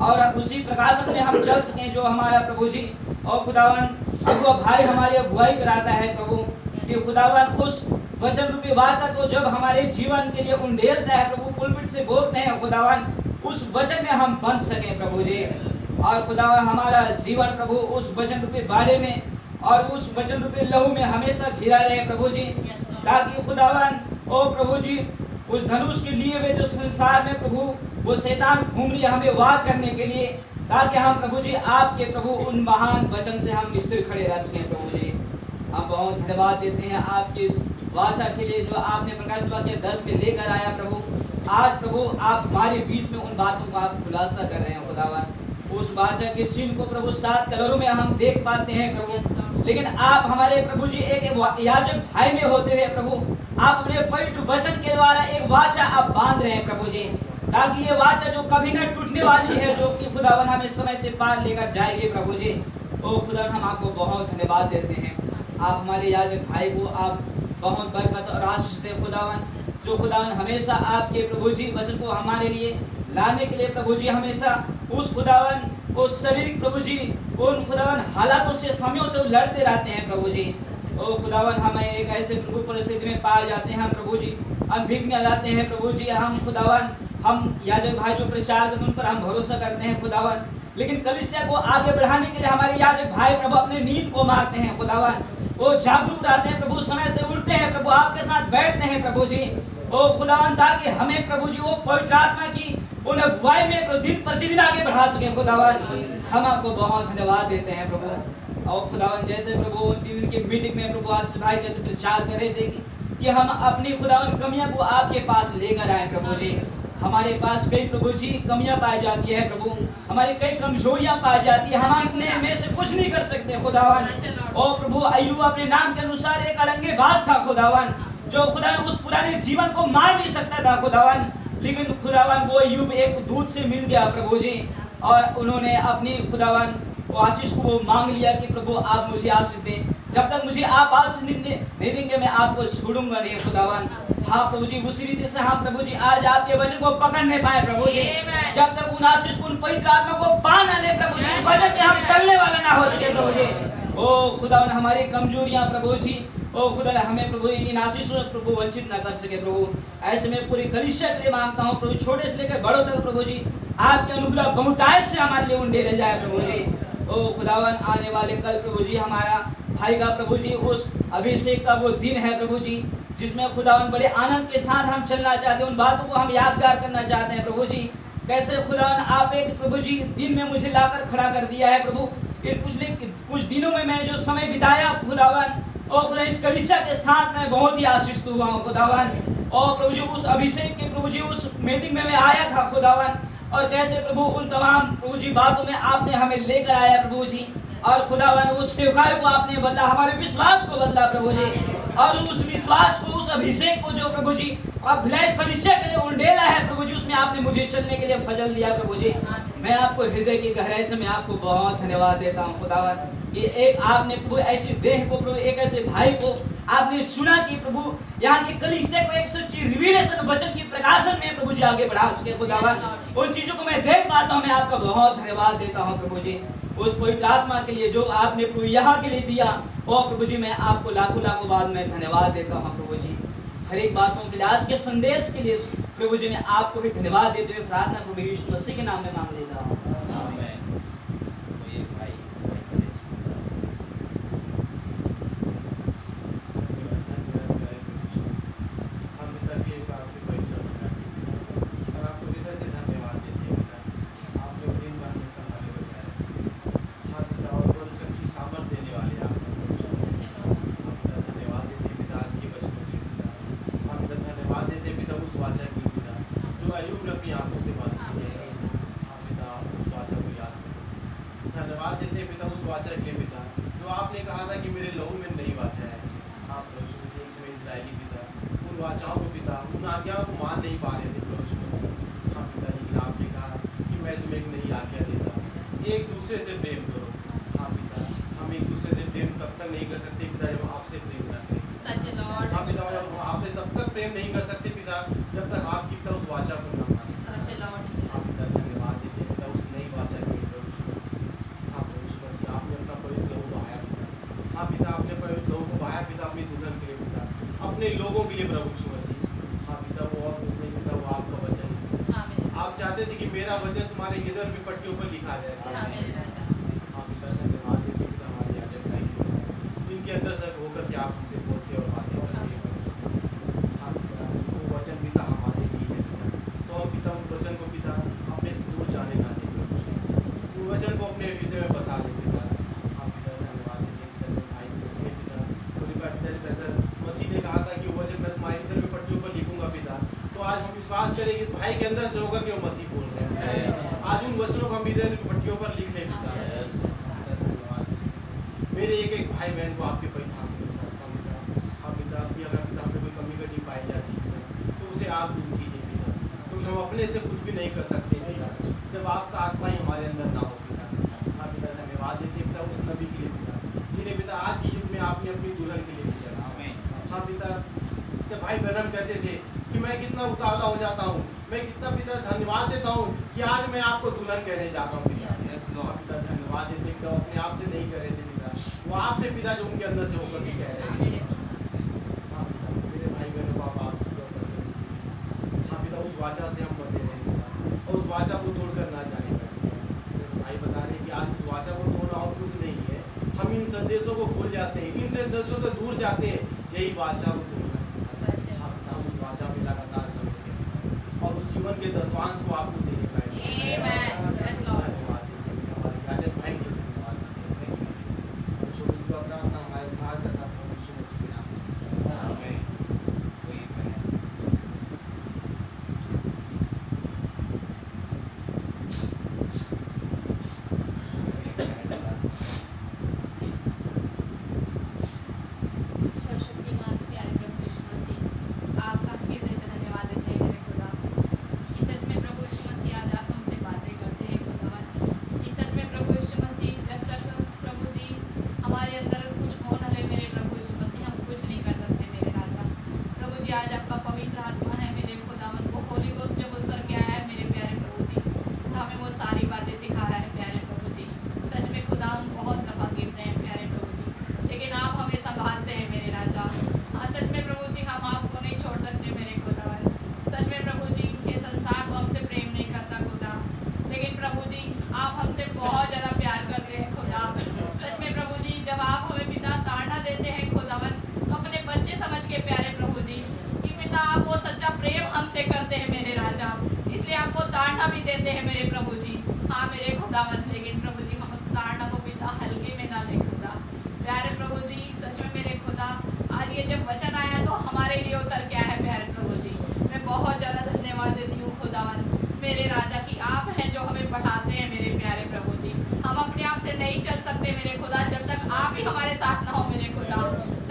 और उसी प्रकाशन में हम चल सकें जो हमारा प्रभु जी और खुदावन अगुआ भाई हमारी अगुवाई कराता है प्रभु, कि खुदावन उस वचन रूपी वाचा को जब हमारे जीवन के लिए उंडेलता है प्रभु, पुलपिट से बोलते हैं खुदावन, उस वचन में हम बंध सकें प्रभु जी। और खुदावन हमारा जीवन प्रभु उस वचन रूपी बाड़े में और उस वचन रूपी लहू में हमेशा घिरा रहे प्रभु जी, ताकि खुदावन ओ प्रभु जी उस धनुष के लिए हुए जो संसार में प्रभु वो शैतान घूम लिया हमें वार करने के लिए, ताकि हम प्रभु जी आपके प्रभु उन महान वचन से हम स्थिर खड़े रह सकें प्रभु जी। हम बहुत धन्यवाद देते हैं आपके इस वाचा के लिए जो आपने प्रकाशित वाक्य 10 में लेकर आया प्रभु, आज प्रभु आप हमारे बीच में उन बातों को आप खुलासा कर रहे हैं खुदावन। उस वाचा के चिन्ह को प्रभु 7 कलरों में हम देख पाते हैं प्रभु, लेकिन आप हमारे प्रभु जी एक याजक भाई में होते हुए प्रभु आप अपने पवित्र वचन के द्वारा एक वाचा आप बांध रहे हैं प्रभु जी, ताकि ये वाचा जो कभी न टूटने वाली है, जो कि खुदावन हमें समय से पार लेकर जाएगी प्रभु जी। ओ खुदावन हम आपको बहुत धन्यवाद देते हैं। आप हमारे याजक भाई को आप बहुत बरकत और आशीष दे खुदावन, जो खुदावन हमेशा आपके प्रभु जी वचन को हमारे लिए लाने के लिए प्रभु जी हमेशा उस खुदावन उस शरीर प्रभु जी उन खुदावन हालातों से समयों से लड़ते रहते हैं प्रभु जी। ओ खुदावन हमें एक ऐसे प्रभु परिस्थिति में पाए जाते हैं हम प्रभु जी, हम भीगने जाते हैं प्रभु जी, हम खुदावन हम याजक भाई जो प्रचार करते हैं उन पर हम भरोसा करते हैं खुदावन, लेकिन कलीसिया को आगे बढ़ाने के लिए हमारे याजक भाई प्रभु अपने नींद को मारते हैं खुदावन, वो जागरूक रहते हैं प्रभु, समय से उठते हैं प्रभु, आपके साथ बैठते हैं प्रभु जी। ओ खुदावन ताकि हमें प्रभु जी वो पवित्र आत्मा की उन अगुवाई में दिन प्रतिदिन आगे बढ़ा सके खुदावन। हम आपको बहुत धन्यवाद देते हैं प्रभु। और खुदावन जैसे प्रभु उन 3 दिन की मीटिंग में प्रभु आशीष भाई कैसे प्रचार कर रहे थे कि हम अपनी खुदावन कमियां को आपके पास लेकर आए प्रभु जी। हमारे पास कई प्रभु जी कमियां पाई जाती है प्रभु, हमारी कई कमजोरियां पाई जाती है, हम अपने में से कुछ नहीं कर सकते खुदावन। और प्रभु अय्यूब अपने नाम के अनुसार एक अड़ंगेबाज था खुदावन, जो खुदावन उस पुराने जीवन को मार नहीं सकता था खुदावन, लेकिन खुदावन वो अय्यूब एक दूत से मिल गया प्रभु जी, और उन्होंने अपनी खुदावन आशीष को मांग लिया कि प्रभु आप मुझे आशीष दें, जब तक मुझे आप आशीष नहीं देंगे मैं आपको छोड़ूंगा नहीं खुदावन। हाँ प्रभु जी उसी रीति से हम प्रभु जी आज आपके वचन को पकड़ नहीं पाए प्रभु जी, जब तक उन आशीष को उन पवित्र आत्मा को पा ना ले प्रभु जी, वचन से हम टलने वाला ना हो सके प्रभु जी। ओ खुदावन हमारी कमजोरियां प्रभु जी, ओ खुदा हमें प्रभु इन आशीषों से प्रभु वंचित ना कर सके प्रभु। ऐसे में पूरी कलीसिया के लिए मांगता हूँ प्रभु, छोटे से लेकर बड़ों तक प्रभु जी आपके अनुग्रह बहुतायत से हमारे लिए उंडेले जाए प्रभु जी। ओ खुदावन आने वाले कल प्रभु जी हमारा भाई का प्रभु जी उस अभिषेक का वो दिन है प्रभु जी, जिसमें खुदावन बड़े आनंद के साथ हम चलना चाहते हैं, उन बातों को हम यादगार करना चाहते हैं प्रभु जी। कैसे खुदावन आप एक प्रभु जी दिन में मुझे लाकर खड़ा कर दिया है प्रभु, इन कुछ दिनों में मैं जो समय बिताया खुदावन, और खुदा इस कलीसिया के साथ मैं बहुत ही आशीष हुआ हूँ खुदावन। और प्रभु जी उस अभिषेक के प्रभु जी उस मीटिंग में मैं आया था खुदावन, और कैसे प्रभु उन तमाम प्रभु जी बातों में आपने हमें लेकर आया प्रभु जी, और खुदावन उस सेवकाई को आपने बदला, हमारे विश्वास को बदला प्रभु जी, और उस विश्वास को उस अभिषेक को जो प्रभु जी आप भिलाई कलीसिया के लिए उंडेला है प्रभु जी, उसमें आपने मुझे चलने के लिए फजल दिया प्रभु जी। मैं आपको हृदय की गहराई से मैं आपको बहुत धन्यवाद देता हूँ खुदावन, कि एक आपने प्रभु ऐसी देह को प्रभु एक ऐसे भाई को आपने चुना कि प्रभु यहाँ के कलीसिया को एक सच्ची रिवीलेशन वचन की प्रकाशन में प्रभु जी आगे बढ़ा सके खुदावन। उन चीजों को मैं देख पाता हूँ, मैं आपका बहुत धन्यवाद देता हूँ प्रभु जी, उस पवित्र आत्मा के लिए जो आपने प्रभु यहाँ के लिए दिया, और प्रभु जी मैं आपको लाखों लाखों बाद में धन्यवाद देता हूँ प्रभु जी। हर एक बातों के लिए आज के संदेश के लिए प्रभु जी मैं आपको भी धन्यवाद देते हुए प्रार्थना प्रभु यीशु मसीह के नाम में मांग लेता हूँ। धन्यवाद देते पिता उस वाचा के पिता जो आपने कहा था कि मेरे लहू में नहीं वाचा है। आप प्रभु मसीह एक समय इस्राएली पिता उन वाचाओं को पिता उन आज्ञाओं को मान नहीं पा रहे थे प्रभु मसीह। हाँ पिता, लेकिन आपने कहा कि मैं तुम्हें एक नई आज्ञा देता हूँ, एक दूसरे से प्रेम करो। हाँ पिता, हम एक दूसरे से प्रेम तब तक नहीं कर सकते पिता जब आपसे प्रेम न करें। हाँ पिता, हम आपसे तब तक प्रेम नहीं कर सकते पिता जब तक आपकी तरफ उस वाचा को न माने। हाँ पिता, धन्यवाद देते पिता उस नई वाचा के अपने लोगों के लिए प्रभु यीशु मसीह। हाँ पिता, वो और कुछ नहीं पिता, वो आपका वचन है। आप चाहते थे कि मेरा वचन तुम्हारे हृदय की पट्टियों पर लिखा जाए। हाँ पिता, धन्यवाद देते पिता हमारे याजक भाई जिनके अंदर से होकर के आप हमसे बोलते और बातें करते हैं। हाँ पिता, वो वचन पिता हमारे लिए है पिता, तो हम पिता उस वचन को पिता अपने से दूर जाने ना दें प्रभु यीशु, उस वचन को अपने हृदय में बसा दें पिता। हाँ पिता, धन्यवाद देते पिता भाई पिता मसीह ने कहा था कि विश्वास करें कि भाई के अंदर से होकर के वो मसीह बोल रहे हैं। आज उन वचनों को हम हृदय की पट्टियों पर लिख लें पिता। धन्यवाद। मेरे एक एक भाई बहन को आपके परिधान के साथ हम पिता की अगर पिता हमें कोई कमी कटी पाई जाती है तो उसे आप दूर कीजिए पिता, क्योंकि हम अपने से कुछ भी नहीं कर सकते पिता जब आपका आत्मा ही हमारे अंदर ना हो पिता। हाँ पिता धन्यवाद देते पिता उस नबी के लिए पिता जिन्हें पिता आज के युग में आपने अपनी दुल्हन के लिए भेजा। हाँ पिता जब भाई बहन कहते थे कि मैं कितना उतावला हो जाता हूँ, मैं कितना पिता धन्यवाद देता हूँ कि आज मैं आपको दुल्हन कहने जा रहा हूँ पिता। हाँ पिता धन्यवाद देते पिता अपने आप से नहीं कह रहे थे पिता, वो आपसे पिता जो उनके अंदर से होकर के कह रहे थे। हाँ पिता मेरे भाई बहनों को आप आपसे हाँ पिता उस वाचा से हम बंधे रहे पिता और उस वाचा को तोड़कर ना जाने पाए। जैसे भाई बता रहे कि आज उस वाचा को तोड़ना और कुछ नहीं है, हम इन संदेशों को भूल जाते हैं, इन संदेशों से दूर जाते हैं, यही बादशाह को दूर हम उस वाचा में लगातार चलते हैं और उस जीवन के दशवांश को आपको देने पाएंगे। धन्यवाद हमारे राजन भाई के लिए धन्यवाद देते हैं। छोटी सी प्रार्थना हमारे उद्धार करना प्रभु यीशु मसीह के नाम से आमीन। सर्वशक्तिमान प्यारे प्रभु यीशु मसीह, आपका हृदय से धन्यवाद देते हैं मेरे खुदा कि सच में प्रभु यीशु मसीह आज आप हमसे बातें करते हैं खुदावन कि सच में प्रभु यीशु मसीह जब तक प्रभु जी हमारे अंदर कुछ हो न ले मेरे प्रभु यीशु मसीह हम कुछ नहीं कर सकते मेरे राजा। प्रभु जी आज आपका पवित्र आत्मा है मेरे खुदावन, वो होली गोस्ट जब उतर के आया है मेरे प्यारे प्रभु जी तो हमें वो सारी बातें सिखा रहा है प्यारे प्रभु जी। सच में खुदा हम बहुत दफ़ा गिरते हैं प्यारे प्रभु जी, लेकिन आप हमें संभालते हैं मेरे राजा। हाँ सच में प्रभु जी हम आपको नहीं छोड़ सकते मेरे खुदावन। सच में प्रभु जी ये संसार तो हमसे प्रेम नहीं करता खुदा, लेकिन प्रभु जी आप हमसे बहुत ज़्यादा प्यार करते हैं खुदा। सच में प्रभु जी जब आप हमें पिता ताड़ना देते हैं खुदावन तो अपने बच्चे समझ के प्यारे प्रभु जी कि पिता आप वो सच्चा प्रेम हमसे करते हैं मेरे राजा, इसलिए आपको ताड़ना भी देते हैं मेरे प्रभु जी। हाँ मेरे खुदावन, लेकिन प्रभु जी हम उस ताड़ना को पिता हल्के में ना ले खुदा। प्यारे प्रभु जी सच में मेरे खुदा आज ये जब वचन आया तो हमारे लिए उतर क्या है प्यारे प्रभु जी। मैं बहुत ज़्यादा धन्यवाद देती हूँ खुदावन मेरे राजा कि आप हैं जो हमें बढ़ाते हैं मेरे प्यारे प्रभु जी। हम अपने आप से नहीं चल सकते मेरे खुदा जब तक आप ही हमारे साथ ना हो मेरे खुदा।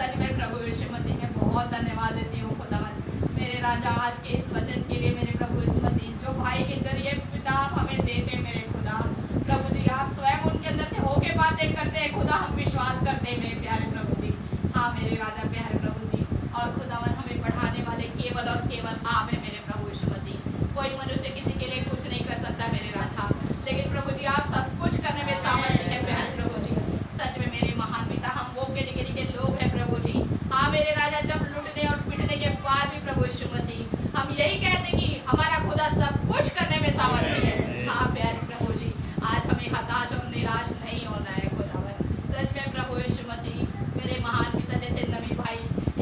सच में प्रभु यीशु मसीह में बहुत धन्यवाद देती हूँ खुदावन मेरे राजा आज के इस वचन के लिए मेरे प्रभु यीशु मसीह जो भाई के जरिए पिता आप हमें देते हैं मेरे खुदा। प्रभु जी आप स्वयं उनके अंदर से होके बातें करते हैं खुदा, हम विश्वास करते हैं मेरे प्यारे प्रभु जी। हाँ मेरे राजा प्यारे प्रभु जी, और खुदावन हमें बढ़ाने वाले केवल और केवल आप हैं मेरे प्रभु यीशु मसीह। कोई मनुष्य किसी के लिए कुछ नहीं कर सकता मेरे राजा, लेकिन प्रभु जी आप सब कुछ करने में सामर्थ्य है प्यारे प्रभु जी। सच में मेरे महान पिता हम वो कैटेगरी के लोग हैं प्रभु जी। हाँ मेरे राजा जब लुटने और पिटने के बाद भी प्रभु यीशु मसीह हम यही कहते कि हमारा खुदा सब कुछ करने में सामर्थ्य है। हाँ प्यारे प्रभु जी आज हमें हताश और निराश नहीं होना है खुदावन। सच में प्रभु यीशु मसीह मेरे महान पिता जैसे नबी भाई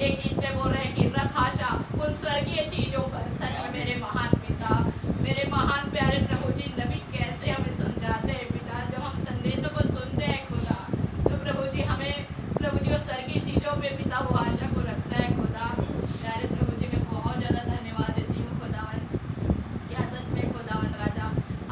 एक गीत पे बोल रहे हैं कि रख आशा उन स्वर्गीय चीजों पर। सच में मेरे महान पिता मेरे महान प्यारे प्रभु जी नबी कैसे हमें समझाते हैं पिता, जब हम संदेशों को सुनते हैं खुदा तो प्रभु जी हमें प्रभु जी वो स्वर्गीय चीजों पे पिता वो आशा को रखता है खुदा। प्यारे प्रभु जी मैं बहुत ज़्यादा धन्यवाद देती हूँ खुदावन। या सच में खुदावन राजा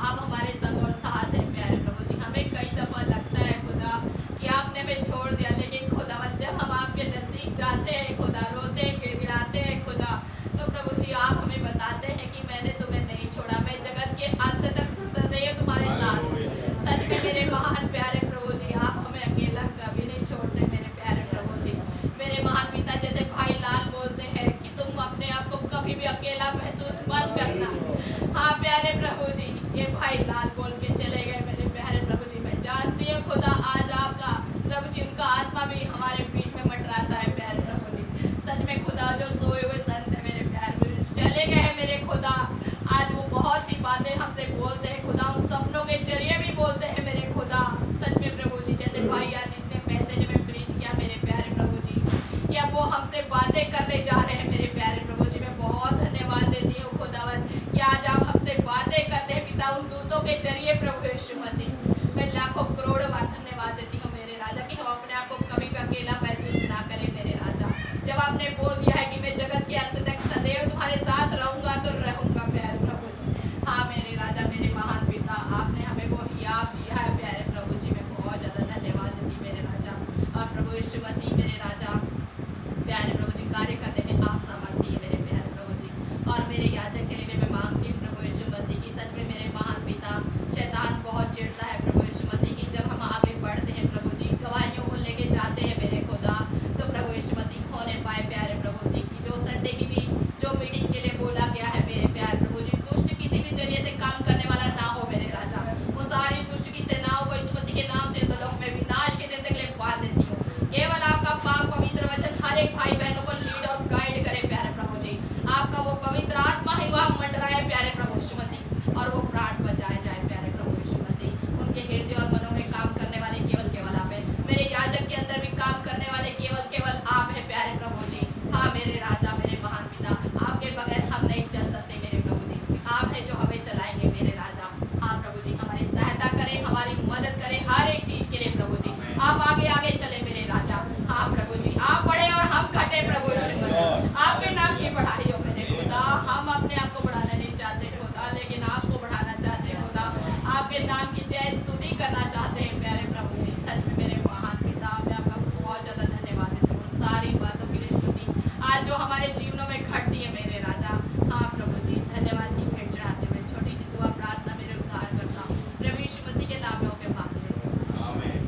आप हमारे संग और साथ हैं प्यारे प्रभु जी। हमें कई दफ़ा लगता है खुदा कि आपने हमें छोड़ दिया, लेकिन खुदावन जब हम आपके नज़दीक जाते हैं खुदा रोते हैं गिड़गिड़ाते हैं खुदा तो प्रभु जी आप हमें बताते हैं कि मैंने तुम्हें नहीं छोड़ा, मैं जगत के अंत तक तो सदैव तुम्हारे साथ हूँ। सच में मेरे महान प्यारे प्रभु जी आप हमें अकेला कभी नहीं छोड़ते मेरे प्यारे प्रभु जी। मेरे महान पिता जैसे भाई लाल बोलते हैं कि तुम अपने आप को कभी भी अकेला महसूस मत करना। हाँ प्यारे प्रभु जी ये भाई लाल बोल के चले गए मेरे प्यारे प्रभु जी। मैं जानती हूँ खुदा आज आपका प्रभु जी उनका आत्मा भी हमारे बीच में मंडराता है प्यारे प्रभु जी। सच में खुदा जो सोए हुए संत है मेरे प्यारे प्रभु जी चले गए हैं मेरे खुदा, आज वो बहुत सी बातें हमसे बोलते हैं खुदा, उन सपनों के जरिए भी बोलते हैं मेरे खुदा। सच में प्रभु जी जैसे भाई आशीष ने मैसेज में प्रीच किया मेरे प्यारे प्रभु जी कि अब वो हमसे बातें करने जा रहे हैं मेरे प्यारे प्रभु जी। मैं बहुत धन्यवाद देती हूँ खुदावन कि आज आप हमसे बातें करते हैं पिता उन दूतों के जरिए प्रभु यीशु मसीह। मैं लाखों करोड़ों बार धन्यवाद देती हूँ मेरे राजा कि हम अपने आप को कभी भी अकेला महसूस ना करें मेरे राजा। जब आपने बोल दिया है कि मैं जगत के अंत तक सदैव तुम्हारे साथ रहूंगा तो रहूंगा बात जो हमारे जीवनों में घटती है मेरे राजा। हाँ प्रभु जी, धन्यवाद की भेंट चढ़ाते हुए छोटी सी दुआ प्रार्थना मेरे उद्धार करता प्रभु यीशु मसीह के नाम में होकर मांग लेते हैं। आमीन।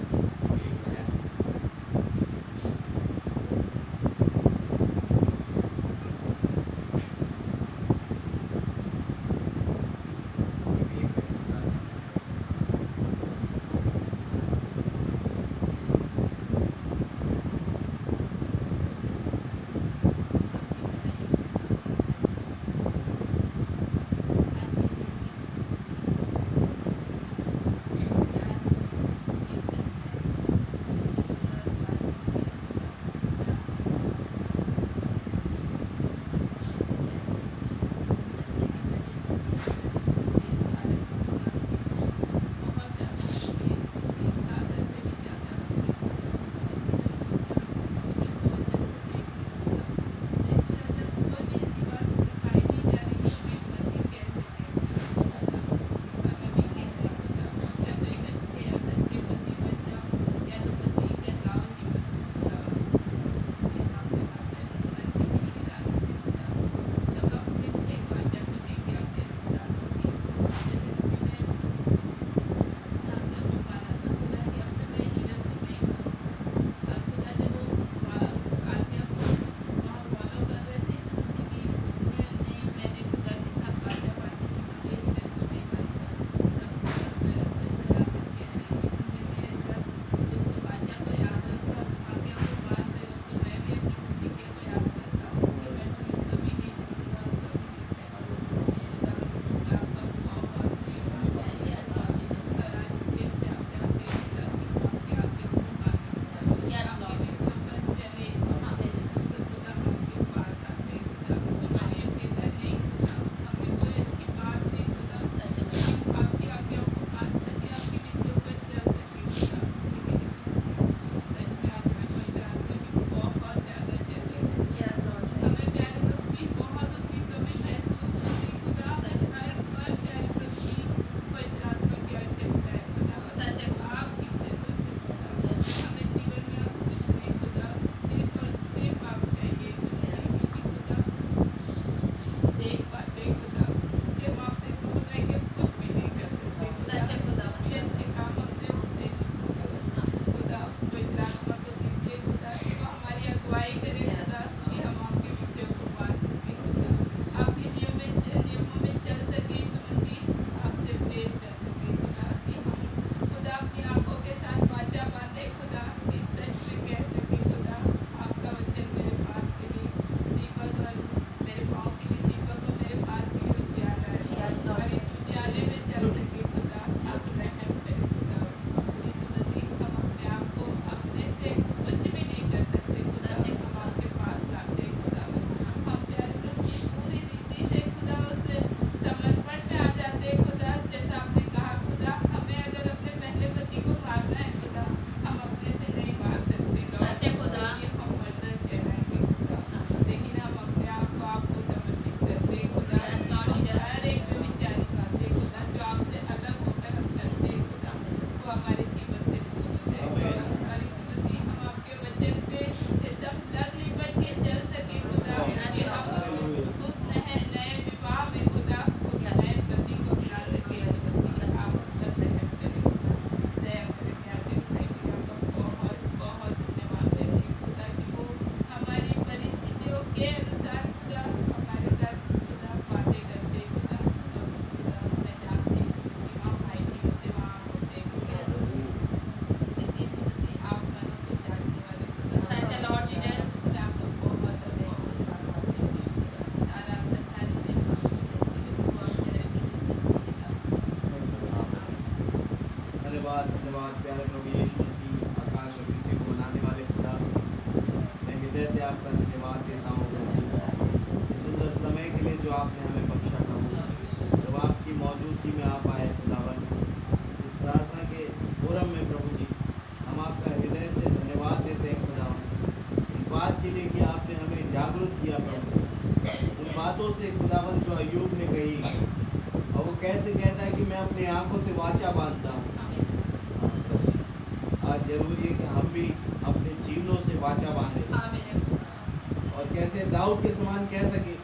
और कैसे दाऊद के समान कह सके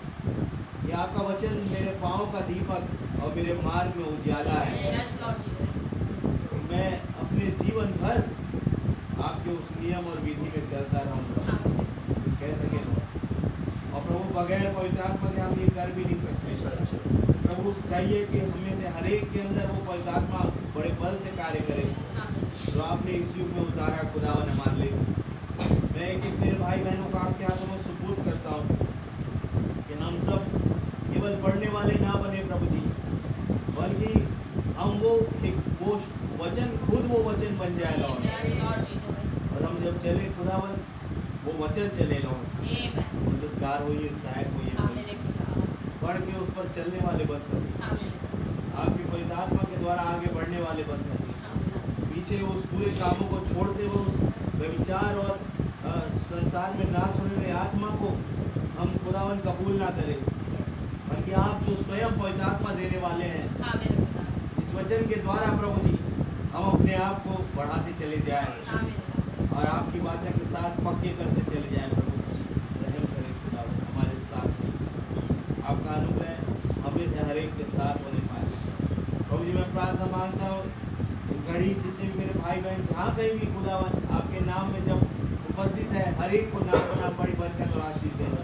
कि आपका वचन मेरे पाँव का दीपक और मेरे मार्ग में उजाला है। Yes, Lord Jesus. मैं अपने जीवन भर आपके उस नियम और विधि में चलता रहूँगा, कह सके और प्रभु बगैर पवित्र आत्मा के हम ये कर भी नहीं सकते। प्रभु चाहिए कि हमें से हर एक के अंदर वो पवित्र आत्मा बड़े बल से कार्य करे जो आपने इस युग में उतारा। खुदावन मान ले, मैं एक मेरे भाई बहनों को आपके हाथों में सुपुर्द करता हूँ कि हम सब केवल पढ़ने वाले ना बने प्रभु जी, बल्कि हम वो वचन खुद वो वचन बन जाए लॉर्ड। Yes, Lord Jesus. और हम जब चले खुदावन वो वचन चले लॉर्ड, Amen. मददगार होइए, सहायक होइए, आमीन रे खुदा। पढ़ के उस पर चलने वाले बन सके, आमीन। आपकी पवित्र आत्मा के द्वारा आगे बढ़ने वाले बन सके, पीछे उस पूरे कामों को छोड़ते हुए उस व्यभिचार और संसार में नाश होने वाली आत्मा को हम खुदावन कबूल ना करें, Yes. बल्कि आप जो स्वयं पवित्र आत्मा देने वाले हैं, आमीन रे खुदा। इस वचन के द्वारा प्रभु जी हम अपने आप को बढ़ाते चले जाएं आमीन रे राजा। और आपकी वाचा के साथ पक्के करते चले जाएं। प्रभु रहम करें खुदावन हमारे साथ, आपका अनुग्रह हमें से हर एक के साथ होने पाए। प्रभु जी मैं प्रार्थना मांगता हूँ घड़ी जितने भी मेरे भाई बहन जहाँ कहीं भी खुदावन आपके नाम में जब उपस्थित है, हर एक को नाम बना बड़ी बरकत और आशीष देना।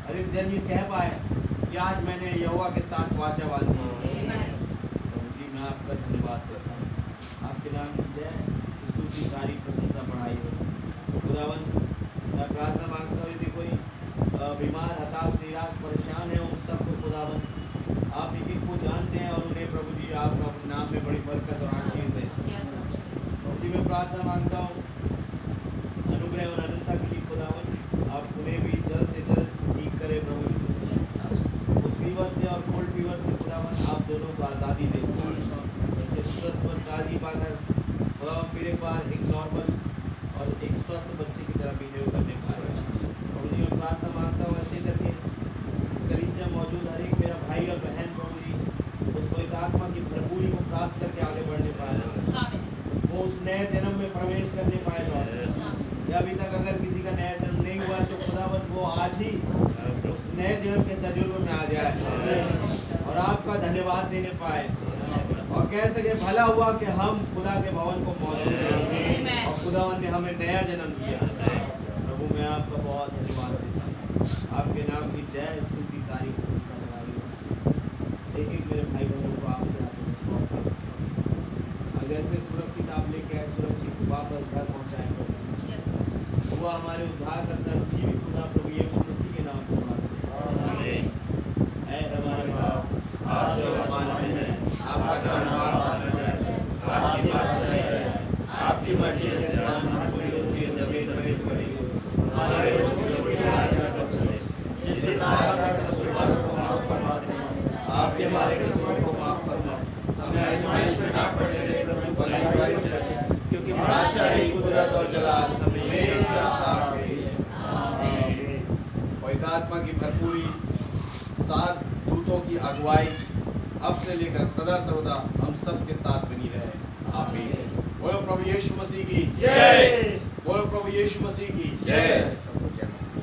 हर एक जन ये कह पाए कि आज मैंने यहोवा के साथ वाचा बांधी है। प्रभु जी मैं आपका धन्यवाद करता हूँ, आपके नाम की जय स्तुति तारीफ प्रशंसा बढ़ाई हो। खुदावन मैं प्रार्थना मांगता हूँ यदि कोई बीमार हताश निराश परेशान है उन सबको खुदावन आप एक एक को जानते हैं और उन्हें प्रभु जी आपका अपने नाम में बड़ी बरकत और आशीष दें। Yes, Lord Jesus. प्रभु जी मैं प्रार्थना मांगता हूँ अनुग्रह और अनंतता के लिए खुदावन आप उन्हें भी जल्द से जल्द ठीक करें प्रभु यीशु मसीह। Yes, Lord Jesus. उस फीवर से और कोल्ड फीवर से खुदावन आप दोनों को आज़ादी दें, बच्चे स्वस्थ और ताजगी पाकर खुदावन फिर एक बार एक नॉर्मल और एक स्वस्थ बच्चे की तरह बिहेव करने पाए। प्रभु जी मैं प्रार्थना मांगता हूँ ऐसे करके कलीसिया मौजूद हर एक मेरा भाई और बहन प्रभु जी उस पवित्र आत्मा की भरपूरी को प्राप्त करके आगे बढ़ने पाए, आमीन। वो उस नए जन्म में प्रवेश करने पाए लॉर्ड। या अभी तक अगर किसी का नया जन्म नहीं हुआ है तो खुदावन वो आज ही उस नए जन्म के तजुर्बे में आ जाए और आपका धन्यवाद देने पाए और कह सके भला हुआ कि हम खुदा के भवन को मौजूद हैं और खुदावन ने हमें नया जन्म दिया। प्रभु मैं आपका बहुत धन्यवाद देता हूँ, आपके नाम की जय स्तुति तारीफ प्रशंसा बढ़ाई हो। एक एक मेरे भाई बहनों को आपके हाथों में सौंप कर और जैसे सुरक्षित आप लेके आए सुरक्षित वापस घर पहुँचाएं Yes, Lord. वो हमारे उद्धार करता जीवित खुदा प्रभु यीशु मसीह के नाम से मांगते हैं। ऐ हमारे बाप आप जो आसमान में हैं, आपका नाम माना जाए, आपकी बादशाही है, आपकी मर्जी से आसमान पूरी होती है, जमीन पर भी पूरी होती है। हमारे रोज की रोटी आज हमें बख्शो, जिससे हमारे कसूरों को माफ फरमा दें, आप हमारे कसूरों को माफ फरमा, हमें आजमाइश में ना पड़ने दें, प्रभु बुराई से बचाएं, क्योंकि बादशाही कुदरत और जलाल हमेशा आपकी है। आमीन। पवित्र आत्मा की भरपूरी, 7 दूतों की अगुवाई अब से लेकर सदा सर्वदा हम सब के साथ बनी रहे। आमीन। बोलो प्रभु यीशु मसीह की जय। बोलो प्रभु यीशु मसीह की जय। सबको जय मसीह।